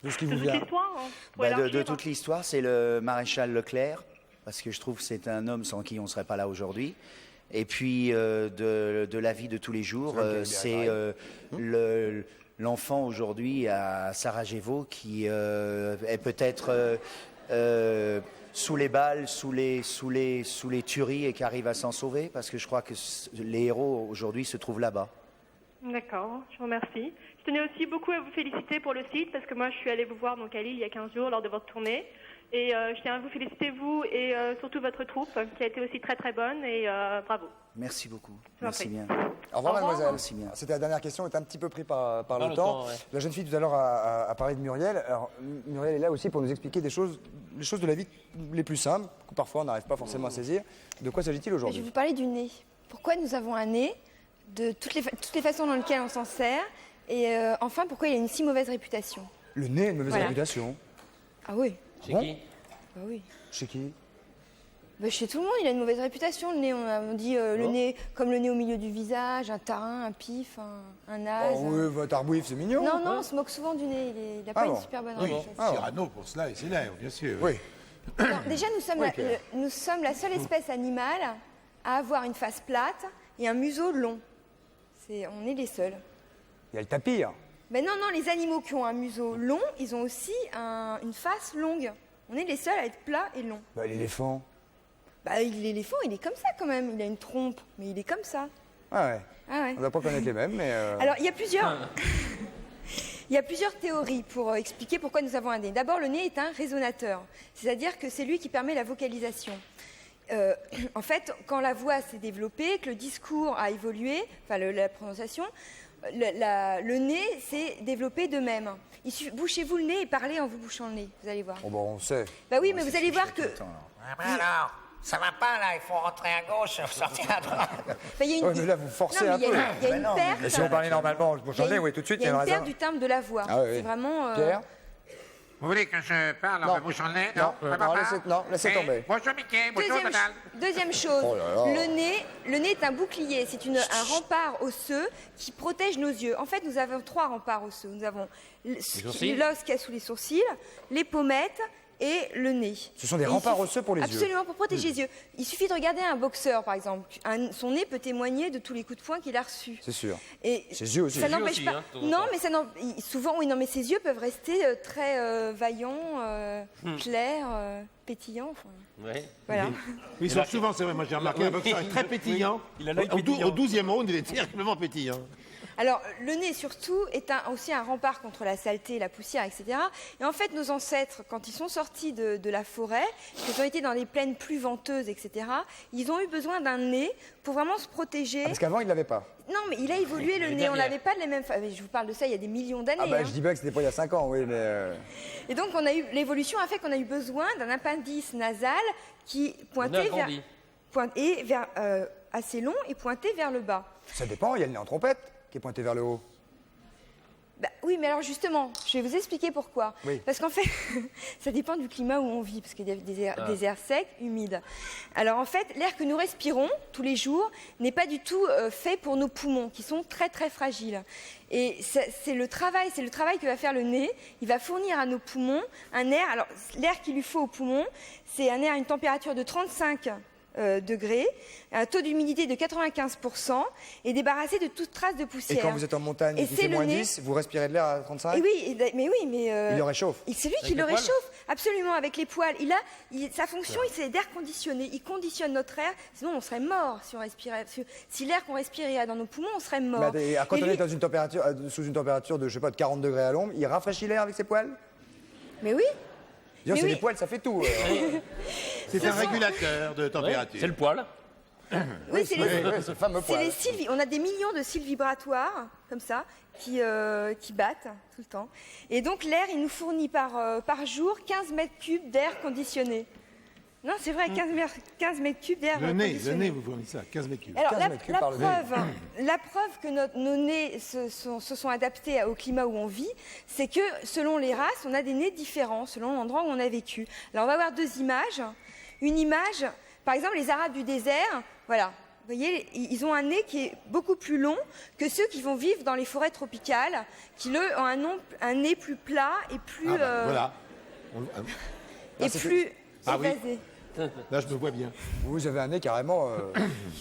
De ce qui De vous toute vient. l'histoire, hein. Faut Bah, de élargir, toute l'histoire, c'est le maréchal Leclerc, parce que je trouve que c'est un homme sans qui on ne serait pas là aujourd'hui. Et puis de la vie de tous les jours, c'est l'enfant aujourd'hui à Sarajevo qui est peut-être sous les balles, sous les tueries et qui arrive à s'en sauver, parce que je crois que les héros aujourd'hui se trouvent là-bas. D'accord, je vous remercie. Je tenais aussi beaucoup à vous féliciter pour le site, parce que moi je suis allée vous voir donc à Lille il y a 15 jours lors de votre tournée. Et je tiens à vous féliciter, vous, et surtout votre troupe, qui a été aussi très très bonne, et bravo. Merci beaucoup. Je vous en Merci prie. bien. Au revoir, mademoiselle. Merci bien. C'était la dernière question, on est un petit peu pris par le le temps. temps, ouais. La jeune fille tout à l'heure a parlé de Muriel. Alors, Muriel est là aussi pour nous expliquer les choses de la vie les plus simples, que parfois on n'arrive pas forcément à saisir. De quoi s'agit-il Je vais aujourd'hui? vous parler du nez. Pourquoi nous avons un nez, de toutes les façons dans lesquelles on s'en sert, et enfin pourquoi il a une si mauvaise réputation. Le nez a une mauvaise Voilà. réputation. Ah oui, Chez Bon. qui? bah oui. Chez qui? Bah, chez tout le monde, il a une mauvaise réputation, le nez. On dit le nez comme le nez au milieu du visage, un tarin, un pif, un naze. Oh oui, votre arbouif, c'est mignon. Non, non, on se moque souvent du nez. Il n'a pas Ah une bon. super bonne Oui, réputation. Ah, Cyrano pour cela et ses lèvres, bien sûr. Oui. Non, déjà, nous sommes, Oui, Claire. nous sommes la seule espèce animale à avoir une face plate et un museau long. On est les seuls. Il y a le tapir. Mais non, non, les animaux qui ont un museau long, ils ont aussi une face longue. On est les seuls à être plats et longs. Bah, l'éléphant. Bah, l'éléphant, il est comme ça quand même. Il a une trompe, mais il est comme ça. Ah ouais. Ah ouais. On ne doit pas connaître les mêmes, mais. Alors, il y a plusieurs... Il y a plusieurs théories pour expliquer pourquoi nous avons un nez. D'abord, le nez est un résonateur, c'est-à-dire que c'est lui qui permet la vocalisation. En fait, quand la voix s'est développée, que le discours a évolué, enfin la prononciation, le nez s'est développé de même. Bouchez-vous le nez et parlez en vous bouchant le nez, vous allez voir. Bon, on sait. Bah oui, mais vous allez voir que... Alors, ça va pas là, il faut rentrer à gauche, sortir à droite. Bah, il y a une- Ouais, mais là, vous forcez Non, un mais peu. il y a une perte... Et si on parlait normalement, je il y a une- oui, tout de suite, il y a une une perte raison. du timbre de la voix. Ah oui, oui. C'est vraiment... Pierre? Vous voulez que je parle en me bouchant le nez? Non, ça va non, pas laissez tomber. Bonjour Mickey, bonjour Deuxième, Donald. deuxième chose, Oh là là. le nez est un bouclier, c'est un rempart osseux qui protège nos yeux. En fait, nous avons 3 remparts osseux. Nous avons sourcils. l'os qu'il y a sous les sourcils, les pommettes et le nez. Ce sont des Et remparts il osseux pour les yeux. Absolument, pour protéger les yeux. Il suffit de regarder un boxeur, par exemple. Son nez peut témoigner de tous les coups de poing qu'il a reçus. C'est sûr. Et Ses yeux aussi. ça Ses yeux n'empêche aussi, pas. hein, de temps en Non, temps. mais ça souvent, oui, non, mais ses yeux peuvent rester très vaillants, clairs, pétillants. Enfin, Ouais. voilà. Ils sont souvent, c'est vrai, moi j'ai remarqué, un boxeur est très pétillant. Il a l'œil Au pétillant. 12e round, il est terriblement pétillant. Alors, le nez, surtout, est aussi un rempart contre la saleté, la poussière, etc. Et en fait, nos ancêtres, quand ils sont sortis de la forêt, qu'ils ont été dans les plaines plus venteuses, etc., ils ont eu besoin d'un nez pour vraiment se protéger. Ah, parce qu'avant, il ne l'avait pas. Non, mais il a évolué, le est nez. On derrière. n'avait pas les mêmes... Je vous parle de ça il y a des millions d'années. Ah bah, hein. je dis bien que c'était pas il y a 5 ans, oui, mais... Et donc, l'évolution a fait qu'on a eu besoin d'un appendice nasal qui pointait Le nez agrandi. vers assez long et pointé vers le bas. Ça dépend, il y a le nez en trompette qui est pointé vers le haut. Bah, oui, mais alors justement, je vais vous expliquer pourquoi. Oui. Parce qu'en fait, ça dépend du climat où on vit, parce qu'il y a des airs secs, humides. Alors en fait, l'air que nous respirons tous les jours n'est pas du tout fait pour nos poumons, qui sont très très fragiles. Et c'est le travail que va faire le nez. Il va fournir à nos poumons un air. Alors l'air qu'il lui faut aux poumons, c'est un air à une température de 35 degrés, un taux d'humidité de 95% et débarrassé de toute trace de poussière. Et quand vous êtes en montagne Et et qu'il c'est fait le moins nez. 10, vous respirez de l'air à 35? Et oui, mais Il le réchauffe. et c'est lui qui le les poils réchauffe, absolument, avec les poils. Sa fonction, c'est d'air conditionné. Il conditionne notre air, sinon on serait mort si on respirait. Si l'air qu'on respirait dans nos poumons, on serait mort. Mais quand Et on lui- est dans une température, sous une température de, je sais pas, de 40 degrés à l'ombre, il rafraîchit l'air avec ses poils? Mais oui. Disons, Mais c'est oui. des poils, ça fait tout. C'est un régulateur de température. C'est le poil. Oui, c'est les, ce fameux c'est poil. les cils. On a des millions de cils vibratoires, comme ça, qui battent tout le temps. Et donc l'air, il nous fournit par jour 15 mètres cubes d'air conditionné. Non, c'est vrai, 15 mètres cubes d'air conditionné. vous fournissez ça, 15 mètres cubes. Alors, 15 mètres cubes par le nez. la preuve que nos nez se sont adaptés au climat où on vit, c'est que selon les races, on a des nez différents, selon l'endroit où on a vécu. Alors, on va voir deux images. Une image, par exemple, les Arabes du désert, voilà. Vous voyez, ils ont un nez qui est beaucoup plus long que ceux qui vont vivre dans les forêts tropicales, qui, eux, ont un nez plus plat et plus... Voilà. et plus Ah oui. évasé. Là, je me vois bien. Vous avez un nez carrément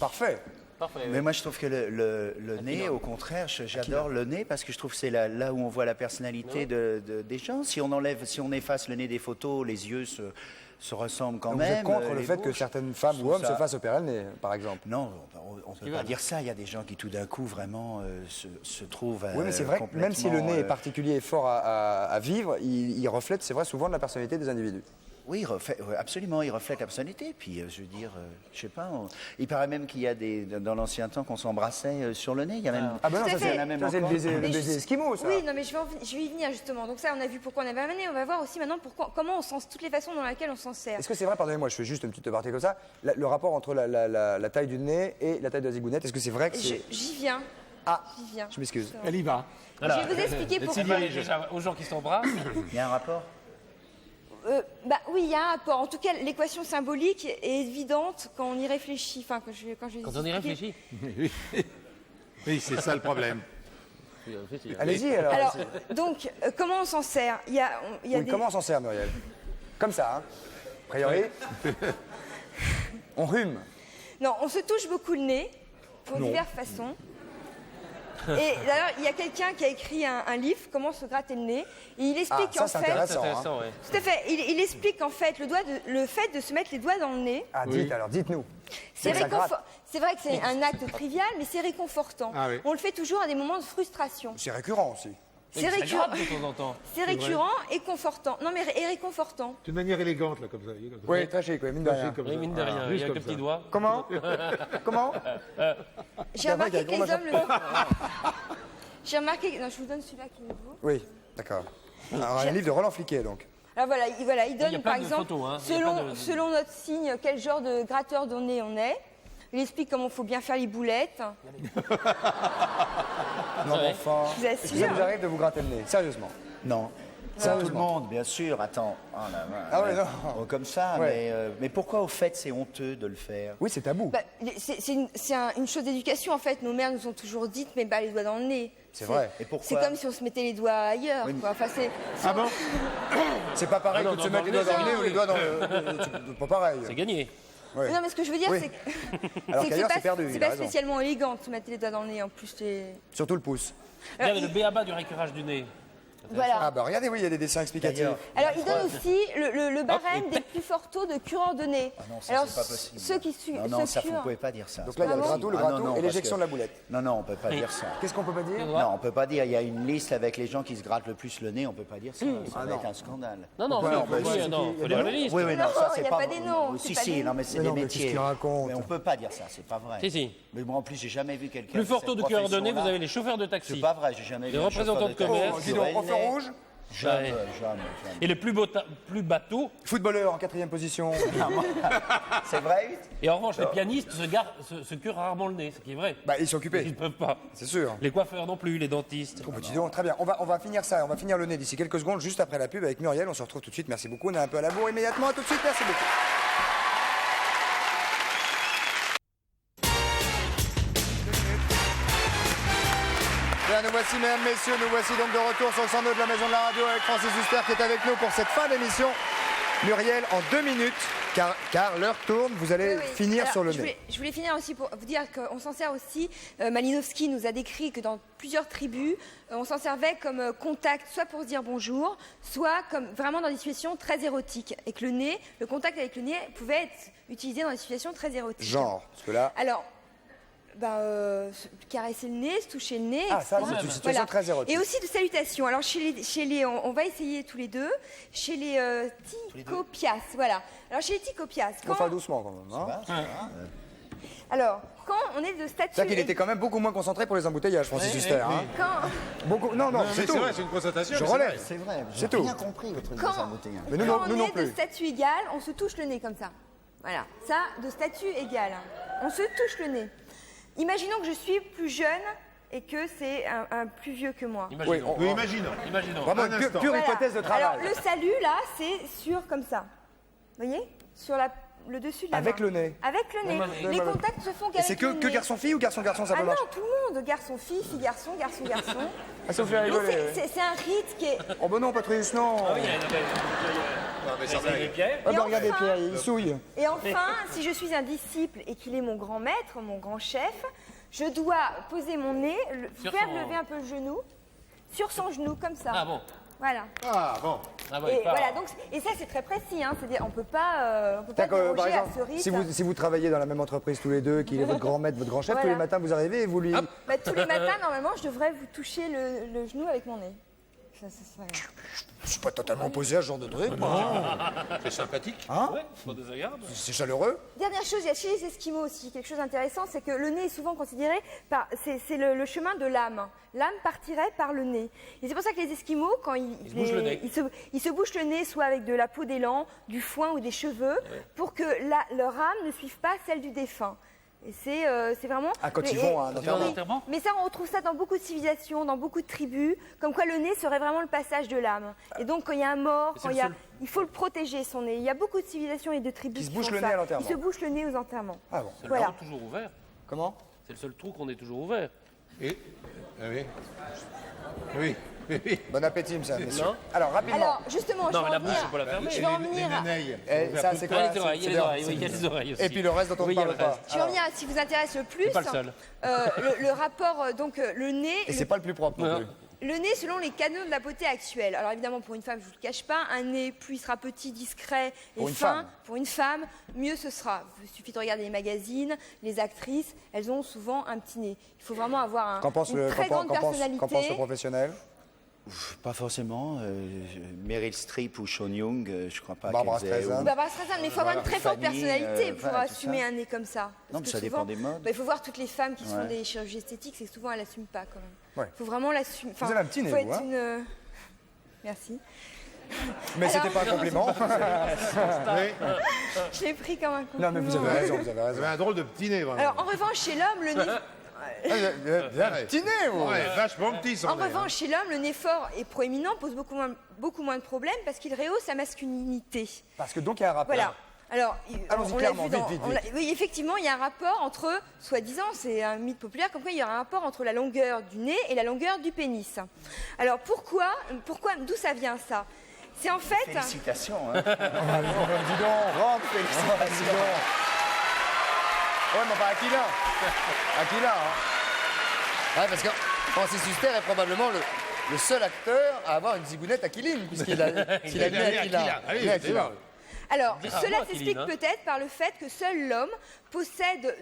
parfait. Parfait. Mais moi, je trouve que le nez, au contraire, j'adore le nez parce que je trouve que c'est là où on voit la personnalité des gens. Si on efface le nez des photos, les yeux se ressemblent quand Donc même. vous êtes contre le les fait que bouches. certaines femmes Je ou trouve hommes ça- se fassent opérer le nez, par exemple? Non, on ne peut pas dire ça. Il y a des gens qui, tout d'un coup, vraiment se trouvent. Oui, mais c'est vrai que même si le nez est particulier et fort à vivre, il reflète, c'est vrai, souvent de la personnalité des individus. Oui, absolument, il reflète la personnalité. Puis, je veux dire, je sais pas, il paraît même qu'il y a dans l'ancien temps qu'on s'embrassait sur le nez. Il y a même. Ah ben non, Tout à ça fait. Il y en a même c'est le encore. baiser, Mais esquimau, ça. Oui, non, mais je vais y venir justement. Donc ça, on a vu pourquoi on avait amené. On va voir aussi maintenant comment on sent toutes les façons dans lesquelles on s'en sert. Est-ce que c'est vrai, pardonnez-moi, je fais juste une petite aparté comme ça, le rapport entre la taille du nez et la taille de la zigounette, est-ce que c'est vrai que c'est... J'y viens. Ah, J'y viens. je m'excuse. Elle y va. Je vais vous expliquer pourquoi. Aux gens qui s'embrassent. Il y a un rapport. Oui, il y a un rapport. En tout cas, l'équation symbolique est évidente quand on y réfléchit. Enfin, quand Quand on y réfléchit. Oui, c'est ça le problème. Allez-y, alors. Alors, donc, comment on s'en sert? Il y a Oui, des... comment on s'en sert, Muriel? Comme ça, hein. A priori, on rhume. Non, on se touche beaucoup le nez pour diverses façons. Et d'ailleurs, il y a quelqu'un qui a écrit un livre, Comment se gratter le nez, et il explique ça, en c'est fait... intéressant. Intéressant, ouais. Tout à fait. Il explique en fait le fait de se mettre les doigts dans le nez. Ah, dites-nous. C'est Ça gratte. C'est vrai que c'est un acte trivial, mais c'est réconfortant. Ah oui. On le fait toujours à des moments de frustration. C'est récurrent aussi. C'est Ça récurrent, gratte de temps en temps. c'est récurrent et confortant. Non, mais et réconfortant. D'une manière élégante, là, comme ça. Oui, très chic, oui, mine de rien. Oui, mine de rien. Il y a que petit doigt. Comment? Comment? J'ai remarqué avec que les moi, hommes le J'ai remarqué... Non, je vous donne celui-là qui est nouveau. Oui, d'accord. Alors, un livre de Roland Fliquet, donc. Alors voilà, il Il y donne a par plein de exemple, photos, hein. Il y a plein de- selon notre signe, quel genre de gratteur de nez on est. Il explique comment il faut bien faire les boulettes. Non, mais enfin. Je vous assure. Ça vous arrive de vous gratter le nez, sérieusement? Non. Ça, tout le monde, bien sûr. Attends. Oh, la vache. Ah ouais, non. Oh, comme ça, Ouais. mais pourquoi, au fait, c'est honteux de le faire? Oui, c'est tabou. Bah, c'est une chose d'éducation en fait. Nos mères nous ont toujours dit de mettre les doigts dans le nez. C'est vrai. Et pourquoi? C'est comme si on se mettait les doigts ailleurs. Quoi. Enfin, Ah bon? C'est pas pareil Ah non, que de se dans mettre les le doigts dans le nez, nez ou les doigts dans le... C'est pas pareil. C'est gagné. Ouais. Non, mais ce que je veux dire, Oui. c'est que Alors c'est qu'ailleurs, pas, c'est perdu, c'est il a pas raison. spécialement élégant de se mettre les doigts dans le nez. En plus, Surtout le pouce. Regardez le béaba du récurage du nez. voilà. Ah bah regardez, oui, il y a des dessins explicatifs. D'ailleurs, Alors, il donne aussi le barème des plus forts taux de cureurs de nez. Ah non, ça, Alors, c'est pas possible. ceux qui Non, se ça, vous ne curent. pouvez pas dire ça. Donc là, il y a le Ah bon grattou, le Ah non, grattou non, et parce l'éjection que- de la boulette. Non, on ne peut pas dire ça. Qu'est-ce qu'on peut pas dire? Non, on peut pas dire. Il y a une liste avec les gens qui se grattent le plus le nez. On peut pas dire ça. Ça va être un scandale. Non, non, Pourquoi faut non, faut lire la liste. Oui, oui, non, Non, ça il c'est y a pas. pas des noms, Si, c'est pas si, des non, mais c'est Mais des non, mais qu'est-ce métiers. qu'il raconte? Mais on peut pas dire ça. C'est pas vrai. Si, si. Mais moi, en plus, j'ai jamais vu quelqu'un. Plus de fort cette taux de cureurs de nez, vous profession-là. avez les chauffeurs de C'est taxi. pas vrai. J'ai jamais vu. Les un représentants chauffeur de commerce. Oh, dis donc, taxi au feu curer le nez. rouge? Jamais, Ouais. jamais. Et le plus bateau. Footballeur en 4e position. C'est vrai? Et en revanche, les pianistes se curent rarement le nez, ce qui est vrai. Bah, ils sont occupés, Ils ne peuvent pas. c'est sûr. Les coiffeurs non plus, les dentistes. Bon, dis donc, très bien. On va finir ça. On va finir le nez d'ici quelques secondes, juste après la pub avec Muriel. On se retrouve tout de suite. Merci beaucoup. On est un peu à la bourre immédiatement. À tout de suite. Merci beaucoup. Bien, nous voici, mesdames, messieurs, nous voici donc de retour sur le 102 de la Maison de la Radio avec Francis Huster qui est avec nous pour cette fin d'émission. Muriel, en 2 minutes, car l'heure tourne, vous allez Oui, oui. finir Alors, sur le je nez. voulais finir aussi pour vous dire qu'on s'en sert aussi. Malinowski nous a décrit que dans plusieurs tribus, on s'en servait comme contact, soit pour se dire bonjour, soit comme vraiment dans des situations très érotiques. Et que le contact avec le nez pouvait être utilisé dans des situations très érotiques. Genre, parce que là... Alors, caresser le nez, se toucher le nez, Ah, ça, etc. c'est une situation très érotique. Et aussi de salutations. Alors, on va essayer tous les deux. Chez les Ticopias, voilà. Alors, chez les Ticopias, On va faire doucement quand même. Hein. alors, quand on est de statut... C'est-à-dire qu'il était quand même beaucoup moins concentré pour les embouteillages, Francis Huster. Hein. Quand... Beaucoup... Non, c'est tout. C'est vrai, c'est une constatation. Je mais c'est relève. vrai. C'est vrai, C'est j'ai tout. rien compris votre truc Quand- des embouteillages. Mais nous Quand non on est plus. de statut égal, on se touche le nez comme ça. Voilà, ça, de statut égal. On se touche le nez. Imaginons que je suis plus jeune et que c'est un plus vieux que moi. Imaginons. Oui, imaginons. Imaginons. Vraiment Un une instant. pure Voilà. hypothèse de travail. Alors, le salut, là, c'est sur comme ça. Vous voyez? Sur le dessus de la Avec main. le nez. Avec le nez. Ouais, Les ouais. contacts se font Et qu'avec c'est le que nez. garçon-fille ou garçon-garçon, ça Ah peut non, marcher? tout le monde. Garçon-fille, fille-garçon, garçon-garçon. Ah, ça vous fait Mais rigoler. c'est un rite qui est... Oh ben non, Patrice, non. Non, mais ça va. Pierre. Ah Et ben regardez enfin- Pierre, il souille. Et enfin, si je suis un disciple et qu'il est mon grand maître, mon grand chef, je dois poser mon nez, Sur faire son- lever un peu le genou, sur son genou, comme ça. Ah bon. Voilà. Ah, bon. Ah Et ouais, pas- voilà, donc, et ça c'est très précis, hein, c'est-à-dire on peut pas D'accord, par déroger à exemple, ce rite. si vous travaillez dans la même entreprise tous les deux, qu'il est votre grand maître, votre grand chef, Voilà. tous les matins vous arrivez et vous lui... Bah, tous les matins, normalement, je devrais vous toucher le genou avec mon nez. Ça serait... Je suis pas totalement opposé à ce genre de truc, moi. C'est sympathique. Hein? Ouais, c'est pas désagréable. C'est chaleureux. Dernière chose, il y a chez les Esquimaux aussi quelque chose d'intéressant, c'est que le nez est souvent considéré, c'est le chemin de l'âme. L'âme partirait par le nez. Et c'est pour ça que les Esquimaux, quand se bougent le nez. ils se bouchent le nez, soit avec de la peau d'élan, du foin ou des cheveux, pour que leur âme ne suive pas celle du défunt. Et c'est vraiment... Ah, quand ils vont à un Oui, enterrement. mais ça, on retrouve ça dans beaucoup de civilisations, dans beaucoup de tribus, comme quoi le nez serait vraiment le passage de l'âme. Et donc, quand il y a un mort, c'est quand le il y a... seul. Il faut le protéger, son nez. Il y a beaucoup de civilisations et de tribus Qui se qui bouchent font le ça. nez à l'enterrement. Ils se bouchent le nez aux enterrements. Ah bon. C'est le Voilà. trou toujours ouvert. Comment? C'est le seul trou qu'on ait toujours ouvert. Et. Ah oui. Oui. Oui. Bon appétit, monsieur. Non. Alors, rapidement. Alors, justement, je Non, vais mais la en bouche, venir. c'est pas la fermer. Je vais en venir. Eh, ça, c'est Il y quoi? a les oreilles, il y a C'est les bien. oreilles, oui, il y a les oreilles aussi. Et puis le reste dont on Oui, ne il y a parle le pas. reste. Je vais en venir à ce qui vous intéresse le plus. C'est pas le seul. Le rapport, le nez. Et c'est pas le plus propre non Non. plus. Le nez selon les canons de la beauté actuelle. Alors évidemment, pour une femme, je ne vous le cache pas, un nez, plus il sera petit, discret et Pour une fin, femme. pour une femme, mieux ce sera. Il suffit de regarder les magazines, les actrices, elles ont souvent un petit nez. Il faut vraiment avoir Qu'en pense une le très grande personnalité. qu'en pense le professionnel? Pas forcément. Meryl Streep ou Sean Young, je crois pas Barbara qu'elles aient- Streisand. Barbara Streisand, mais il faut avoir une très forte Fanny, personnalité pour voilà, tout assumer ça. un nez comme ça. Non, Parce mais que ça dépend des modes. Il faut voir toutes les femmes qui se font Ouais. des chirurgies esthétiques, c'est que souvent elles n'assument pas quand même. Ouais. Il faut vraiment l'assumer. Vous avez un petit nez, faut vous, être hein une... Merci. Mais Alors- c'était pas un compliment. Je l'ai pris comme un compliment. Non, mais vous avez raison, vous avez Vous raison. avez un drôle de petit nez, vraiment. Alors, en revanche, chez l'homme, le nez... Vous avez un petit nez, vous. Ouais, vachement petit, son En nez, hein. revanche, chez l'homme, le nez fort et proéminent pose beaucoup moins de problèmes parce qu'il rehausse sa masculinité. Parce que donc il y a un rapport. Voilà. Alors, Allons-y on l'a clairement, vu dans- vite. oui, effectivement, il y a un rapport entre, soi-disant, c'est un mythe populaire, comme quoi il y a un rapport entre la longueur du nez et la longueur du pénis. Alors, d'où ça vient ça? C'est en fait... Félicitations. Hein. Dis donc, rentre, félicitations. Ouais, mais enfin, Aquila. Aquila, hein. Ouais, parce que Francis Huster est probablement le seul acteur à avoir une zigounette aquiline, puisqu'il a mis Aquila. Ah oui, Il a mis c'est Aquila. vrai. Alors, Dis-moi, cela Kéline, s'explique hein. peut-être par le fait que seul l'homme possède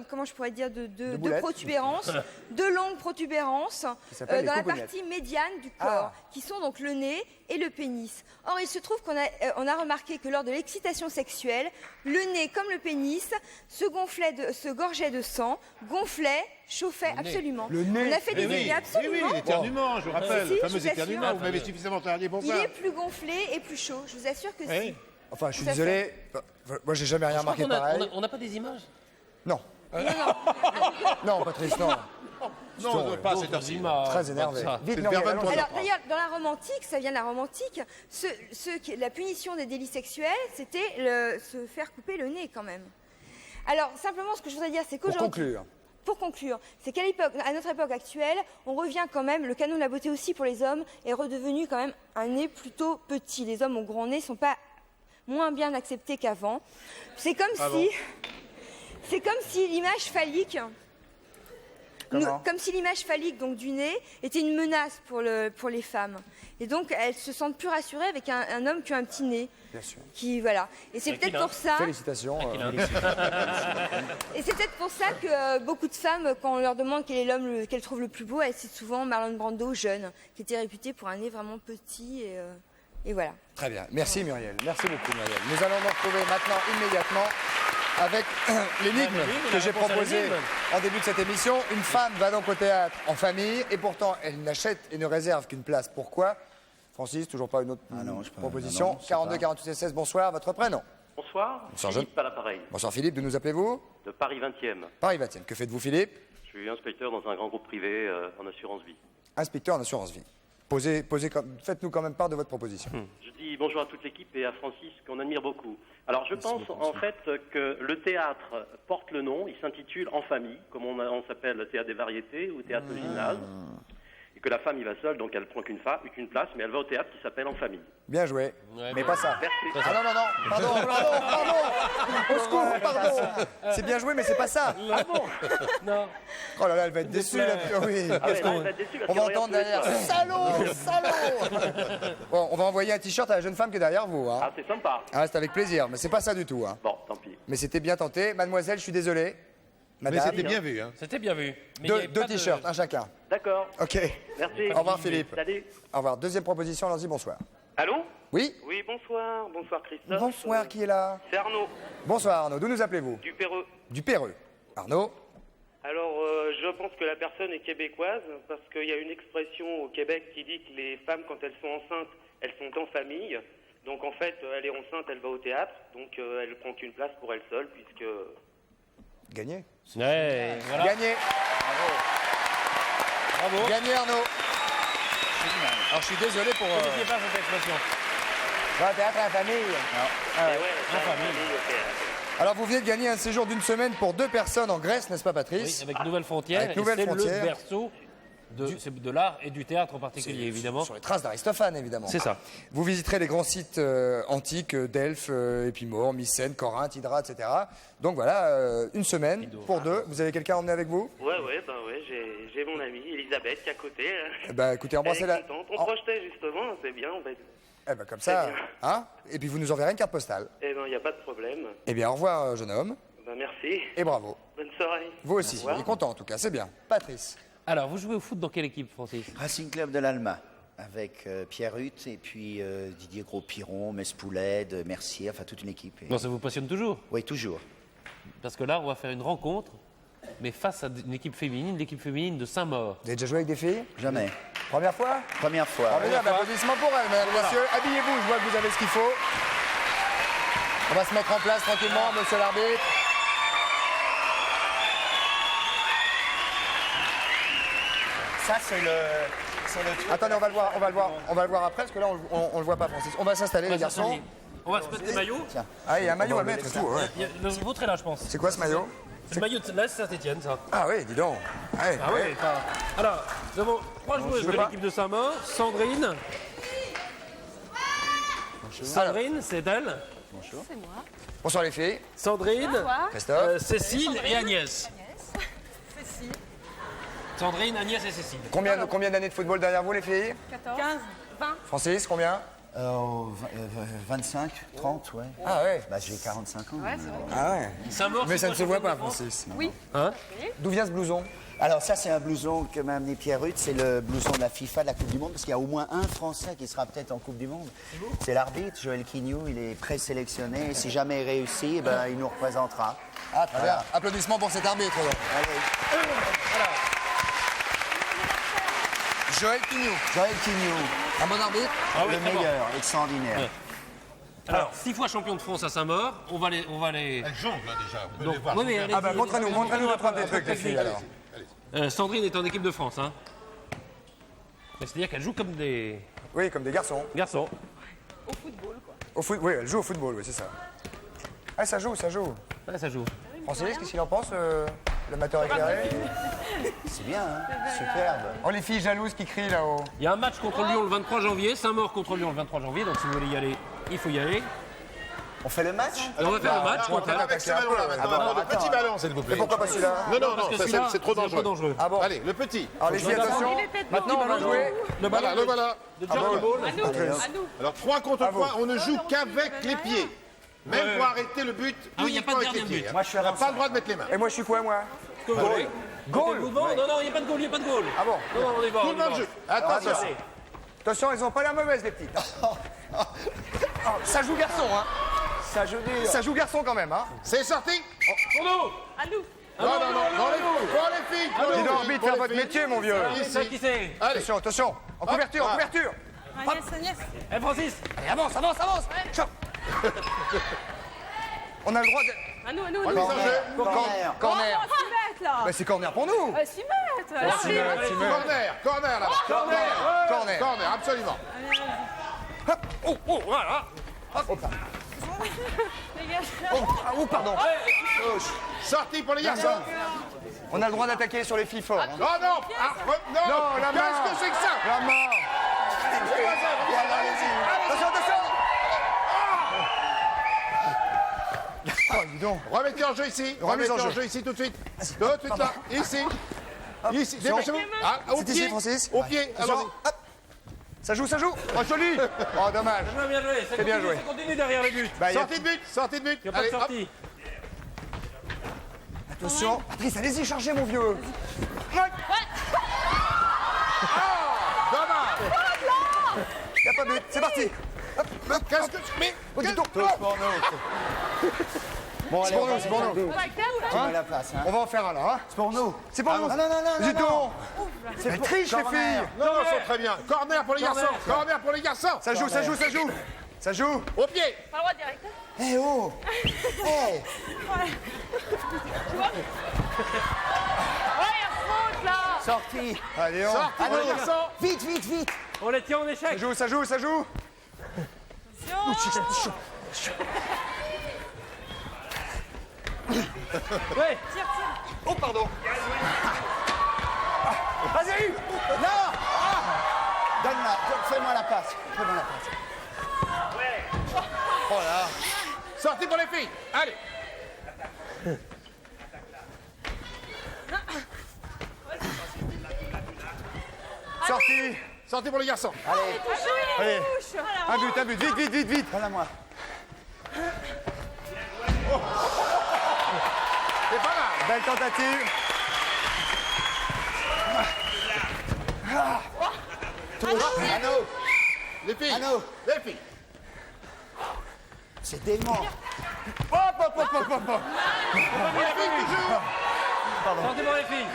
comment je pourrais dire, deux boulettes. protubérances, deux longues protubérances s'appellent les dans la couponnettes. partie médiane du corps, qui sont donc le nez et le pénis. Or, il se trouve qu'on a remarqué que lors de l'excitation sexuelle, le nez, comme le pénis, se gorgeait de sang, gonflait, chauffait absolument. Le nez. On a fait des oui, essais absolument. oui, l'éternuement, je vous rappelle, Si, le je fameux vous assure. éternuement. Vous m'avez suffisamment travaillé pour Il ça. est plus gonflé et plus chaud. Je vous assure que Oui. si. Enfin, je suis Tout à désolé. Moi, j'ai jamais rien Je crois remarqué qu'on a- pareil. on n'a pas des images. Non. Non, Patrice, non. Non, pas cette heure-ci. images. Très énervé. Ça. Vite, C'est Muriel, vers 23 allons-y. heures. Alors d'ailleurs, dans la romantique, ça vient de la romantique, la punition des délits sexuels, c'était se faire couper le nez quand même. Alors simplement, ce que je voudrais dire, c'est Pour qu'aujourd'hui... conclure. Pour conclure, c'est qu'à notre époque actuelle, on revient quand même, le canon de la beauté aussi pour les hommes est redevenu quand même un nez plutôt petit. Les hommes au grand nez sont pas moins bien acceptés qu'avant. C'est comme si l'image phallique, Comment comme si l'image phallique donc du nez était une menace pour les femmes. Et donc elles se sentent plus rassurées avec un homme qui a un petit nez. Bien sûr. Voilà. Et c'est peut-être pour ça. Félicitations. Et c'est peut-être pour ça que beaucoup de femmes, quand on leur demande quel est l'homme qu'elles trouvent le plus beau, elles citent souvent Marlon Brando, jeune, qui était réputé pour un nez vraiment petit. Et voilà. Très bien. Merci Muriel. Merci beaucoup Muriel. Nous allons nous retrouver maintenant immédiatement avec l'énigme que j'ai proposée en début de cette émission. Une femme va donc au théâtre en famille et pourtant elle n'achète et ne réserve qu'une place. Pourquoi? Francis, toujours pas une autre proposition. non, je sais 42 pas. 48 16, bonsoir, votre prénom? Bonsoir, Bonsoir, Philippe à l'appareil, Bonsoir Philippe, d'où nous appelez-vous? de Paris 20e. Paris 20e. Que faites-vous Philippe? Je suis inspecteur dans un grand groupe privé en assurance vie. Inspecteur en assurance vie. Faites-nous quand même part de votre proposition. Je dis bonjour à toute l'équipe et à Francis qu'on admire beaucoup. Alors je pense en fait que le théâtre porte le nom, il s'intitule En famille, comme on s'appelle le théâtre des variétés ou théâtre de gymnase. Et que la femme y va seule, donc elle prend qu'une place, mais elle va au théâtre qui s'appelle En famille. Bien joué. Ouais. Mais pas ça. Merci. Ah non, pardon. Au secours, pardon. C'est bien joué, mais c'est pas ça. Ah bon Non. Oh là là, elle va être déçue là. Oui. Ah ouais, là, elle va être déçue parce On va qu'elle entendre regarde derrière. tous les soirs. Salaud. Bon, on va envoyer un t-shirt à la jeune femme qui est derrière vous. Hein. Ah c'est sympa. Ah, c'est avec plaisir, mais c'est pas ça du tout. Hein. Bon, tant pis. Mais c'était bien tenté. Mademoiselle, je suis désolé. Mais Madame, c'était bien vu. Hein. C'était bien vu. Mais il y avait deux pas de- t-shirts, un chacun. D'accord. Ok. Merci. Au revoir Philippe. Salut. Au revoir. Deuxième proposition, allons-y, bonsoir. Allô? Oui. Oui, bonsoir. Bonsoir Christophe. Bonsoir, qui est là? C'est Arnaud, Bonsoir Arnaud, d'où nous appelez-vous? du Péreux. Du Péreux. Arnaud? Alors, je pense que la personne est québécoise parce qu'il y a une expression au Québec qui dit que les femmes, quand elles sont enceintes, elles sont en famille. Donc, en fait, elle est enceinte, elle va au théâtre. Donc, elle prend qu'une place pour elle seule puisque... Gagné. Ouais, voilà. Gagné. Bravo. Gagné Arnaud. Alors je suis désolé pour... Ne connaissiez pas cette expression. Va au théâtre à la famille. Ah ouais. Et ouais, ça, famille au théâtre. Alors vous venez de gagner un séjour d'une semaine pour 2 personnes en Grèce, n'est-ce pas Oui, Patrice? avec Nouvelle Frontière. Avec et Nouvelle c'est Frontière. le berceau de l'art et du théâtre en particulier, évidemment. Sur les traces d'Aristophane, évidemment. C'est ça. Vous visiterez les grands sites antiques, Delphes, Épimore, Mycène, Corinthe, Hydra, etc. Donc voilà, une semaine pour 2. Vous avez quelqu'un à emmener avec vous? Ouais, j'ai mon amie Elisabeth qui est à côté. Eh ben, écoutez, Elle embrassez est la... contente. On projetait justement, c'est bien. Eh ben, comme ça, bien. hein? Et puis vous nous enverrez une carte postale. Eh ben, il n'y a pas de problème. Eh bien, au revoir, jeune homme, Ben, merci. et bravo. Bonne soirée. Vous aussi, Au revoir. il est content en tout cas, c'est bien. Patrice. Alors, vous jouez au foot dans quelle équipe, Francis? Racing Club de l'Alma, avec Pierre Hutt et puis Didier Gros-Piron, Mespouled, Mercier, enfin toute une équipe. Et- Non, ça vous passionne toujours? Oui, toujours. Parce que là, on va faire une rencontre, mais face à une équipe féminine, l'équipe féminine de Saint-Maur. Vous avez déjà joué avec des filles? Jamais. Première fois? Première fois. Formidable, applaudissements pour elle, mesdames et messieurs. Habillez-vous, je vois que vous avez ce qu'il faut. On va se mettre en place tranquillement, monsieur l'arbitre. Ça, c'est le truc. Attendez, on va le voir après, parce que là, on le voit pas, Francis. On va s'installer, les garçons. On va se mettre des maillots. Tiens. Ah, il y a un maillot à mettre et tout, ouais. Le vôtre est là, je pense. C'est quoi ce maillot? C'est le maillot de là, c'est Saint-Etienne, ça. Ah oui, dis donc. Ouais, Ah ouais. oui. Alors, nous avons 3 joueuses je de veux pas. l'équipe de Saint-Maur. Sandrine. Sandrine, c'est elle. Bonsoir les filles. Sandrine, Christophe. Cécile et Agnès. Cécile. Sandrine, Agnès et Cécile. Combien d'années de football derrière vous, les filles? 15, 20. Francis, combien? 25, 30, ouais. Ah ouais. Bah, j'ai 45 ans. Ouais, c'est vrai. Ah ouais. Saint-Maur, Mais c'est ça ne quoi, se voit champion pas, de France Francis. non. Oui. Hein D'où vient ce blouson? Alors ça, c'est un blouson que m'a amené Pierre Ruth. C'est le blouson de la FIFA de la Coupe du Monde, parce qu'il y a au moins un Français qui sera peut-être en Coupe du Monde. C'est l'arbitre, Joël Quignou. Il est présélectionné. Et si jamais il réussit, eh ben, il nous représentera. Ah, très bien. Applaudissements pour cet arbitre. alors. Allez. Joël Quignou. Joël Quignou, Un bon arbitre? le meilleur, extraordinaire. Alors, 6 fois champion de France à Saint-Maur, on va les... Elle jongle là, déjà. Vous Donc, allez voir. oui, mais allez-y, Ah bah montrez-nous allez-y. notre un des trucs, les filles, alors. Sandrine est en équipe de France, hein. C'est-à-dire qu'elle joue comme des Oui, comme des garçons. garçons. Au football, quoi. Oui, elle joue au football, oui, c'est ça. Ah, ça joue, ça joue. Ouais, ça joue. Francis, qu'est-ce qu'il en pense, l'amateur éclairé? C'est bien, hein, superbe. Oh, les filles jalouses qui crient là-haut. Il y a un match contre Lyon le 23 janvier, Saint-Maur contre Lyon le 23 janvier, donc si vous voulez y aller, il faut y aller. On fait le match? Et on va faire le match, on va contre Avec ce ballon-là, maintenant. Le petit ballon, s'il vous plaît. Et pourquoi pas celui-là? Non, parce que ça, celui-là, c'est trop c'est dangereux. Ah bon? Allez, le petit. Alors les filles, attention. Maintenant, on va jouer. Le ballon Voilà, le voilà. de Johnny Ball. À nous, à nous. Alors 3 contre 3, on ne joue qu'avec les pieds. Même pour arrêter le but, Ah oui, il n'y a pas de uniquement avec gardien de les but. pieds, hein. Moi, je suis On n'a avancé. pas le droit de mettre les mains. Et moi, je suis quoi, moi? Que vous voulez. Goal. Mouvement. Non, non, il n'y a pas de goal, il n'y a pas de goal. Ah bon? Non, non, on y va. Tout on le y va. monde joue. Attention. Allez. Attention, elles n'ont pas l'air mauvaises, les petites. Oh, ça joue garçon, hein. Ça joue dur. Ça joue garçon quand même, hein. C'est sorti. Pour nous. À nous. Non, non, non, non, les filles. Pour les Dis filles. donc, arbitre, pour faire les votre filles. métier, mon vieux. Ça, qui c'est? Allez. Attention, attention. En couverture, en ah. couverture. Agnès, Agnès. Eh, Francis. Allez, avance, avance, avance. Chop. On a le droit de... À nous, à nous. Remise en jeu. Corner. Corner. Oh, 6 mètres, là. Bah, c'est corner pour nous. 6 mètres. Allez, six mètres, allez. six mètres. Corner, corner là-bas. Corner. Corner. Corner, absolument. Hop. Oh, oh, voilà. Dégage. Oh, ah, oh, pardon. Sorti pour les garçons. On a le droit d'attaquer sur les filles forts. hein. Non, non. Ah, non. Non, la main. Qu'est-ce que c'est que ça? La main. Attention, attention. Oh, dis donc. Remettez en jeu ici. Remise en Remettez en jeu. jeu ici tout de suite. Tout de suite là. Ici. Ici. Dépêchez-vous. Ah, au C'est pied. ici, Francis. Au pied. Attention. Allons-y. Hop. Ça joue, ça joue. Oh, joli. Oh, dommage. Bien joué. C'est bien joué. Ça continue derrière les buts. Bah, y a- Sortie de but. Sortie de but. Il n'y a pas de Allez, hop. sortie. Attention. Patrice, allez-y, chargez, mon vieux. Dommage. Y a pas de but. C'est parti. Hop, hop, Qu'est-ce hop. que tu mets? Oh, dis donc. Tous pour nous. Bon, C'est pour nous, c'est pour nous. Hein la place, hein. On va en faire un là, hein. C'est pour nous. C'est pour nous. Non, non, non, non, Dis non, donc. C'est triche, les Corner. filles. Non, ils sont très bien. Corner pour les garçons. Corner pour les garçons. Ça joue, ça joue, ça joue. Ça joue. Au pied. Pas le droit direct. Eh oh. Eh. Ouais, faute, là. Sorti. Allez, on. Sorti pour les Allez. garçons. Vite, vite, vite. On les tient en Ça échec. joue, ça joue, ça joue. Ouais. Oh, pardon. Vas-y. Non. Donne-la. Fais-moi la passe. Fais-moi la passe. Oh là. Sortie pour les filles. Allez. Sorti. Sortie pour les garçons. Allez. Un but, vite, vite, vite, vite. Voilà moi. C'est pas mal. Belle tentative. Anneau. Les filles. Anneau. Les filles. C'est dément. Hop, hop, hop, hop, hop, hop. Les filles qui jouent. Sortez pour les filles.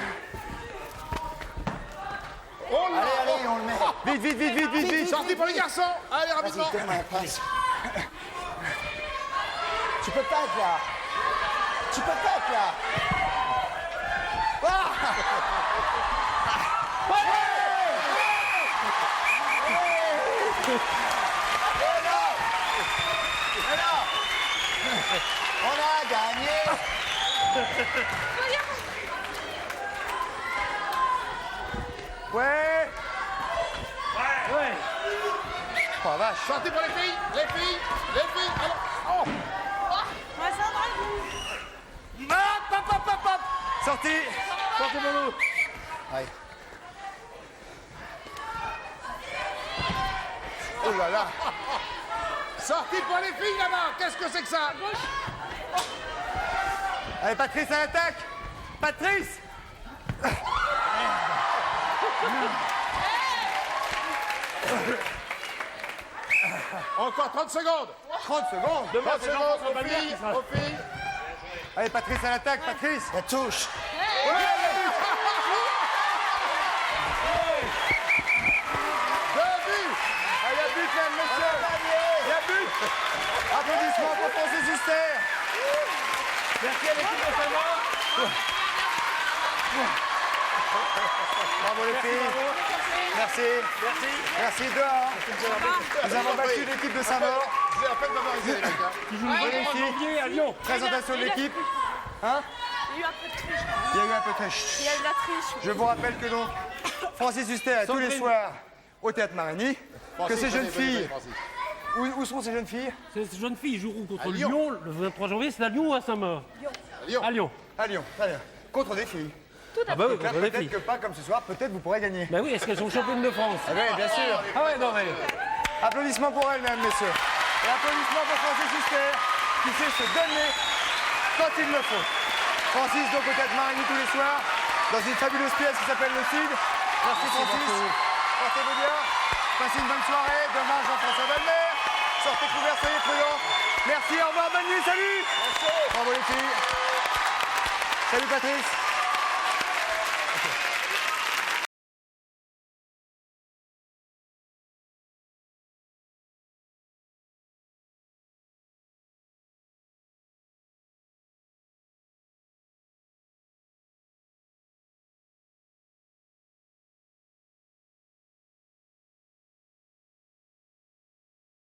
Oh là. Allez, allez, on le met. Vite, vite, vite, vite, vite, vite. Sortie pour les garçons. Allez, Vas-y, rapidement. donne-moi la passe. Tu peux pas être là. Tu peux pas être là. On a gagné. Ouais. Ouais. Oh, la vache. Sortie pour les filles. Les filles. Les filles. Alors. Oh. Ouais, ça va. Hop, hop, hop, hop, hop. Sorti. Sortez pour nous. Ouais. Oh là là. Sortie pour les filles là-bas. Qu'est-ce que c'est que ça? Allez, Patrice à l'attaque. Patrice. Encore 30 secondes. 30 secondes. 30 secondes aux filles. Allez, Patrice à l'attaque. Patrice. La touche. Il y a but, mesdames, messieurs. Il y a but. Applaudissements pour Francis Huster. Merci à l'équipe de Saint-Maur. Bravo les filles. Merci. Merci dehors. Nous avons battu l'équipe de Saint-Maur. Je vais à peine m'avariser les mecs. Qui joue le 23 janvier à Lyon. Présentation de l'équipe. Hein? Il y a eu un peu de triche. Il y a eu un peu de triche. Il y a eu de la triche. Je vous rappelle que donc Francis Huster est tous les soirs au Théâtre Marigny. Que ces jeunes filles... Où sont ces jeunes filles? Ces jeunes filles joueront contre Lyon le 23 janvier. C'est à Lyon ou à Saint-Maur? À Lyon. À Lyon, très bien. Contre des filles. Ah bah oui, Donc là, contre des peut-être filles. que pas comme ce soir, peut-être vous pourrez gagner. Bah oui, est-ce qu'elles sont championnes de France? Ah oui, bien sûr. Ah ouais, non mais... Applaudissements pour elles, mesdames, messieurs. Et applaudissements pour Francis Huster, qui sait se donner quand il le faut. Francis, donc au Théâtre Marigny tous les soirs, dans une fabuleuse pièce qui s'appelle Le Cid. Merci Francis. Portez-vous bien. Passez une bonne soirée. Demain, Jean-François Valmer. Sortez couverts, soyez prudents. Merci, au revoir, bonne nuit, salut. Bravo les filles. Salut Patrice.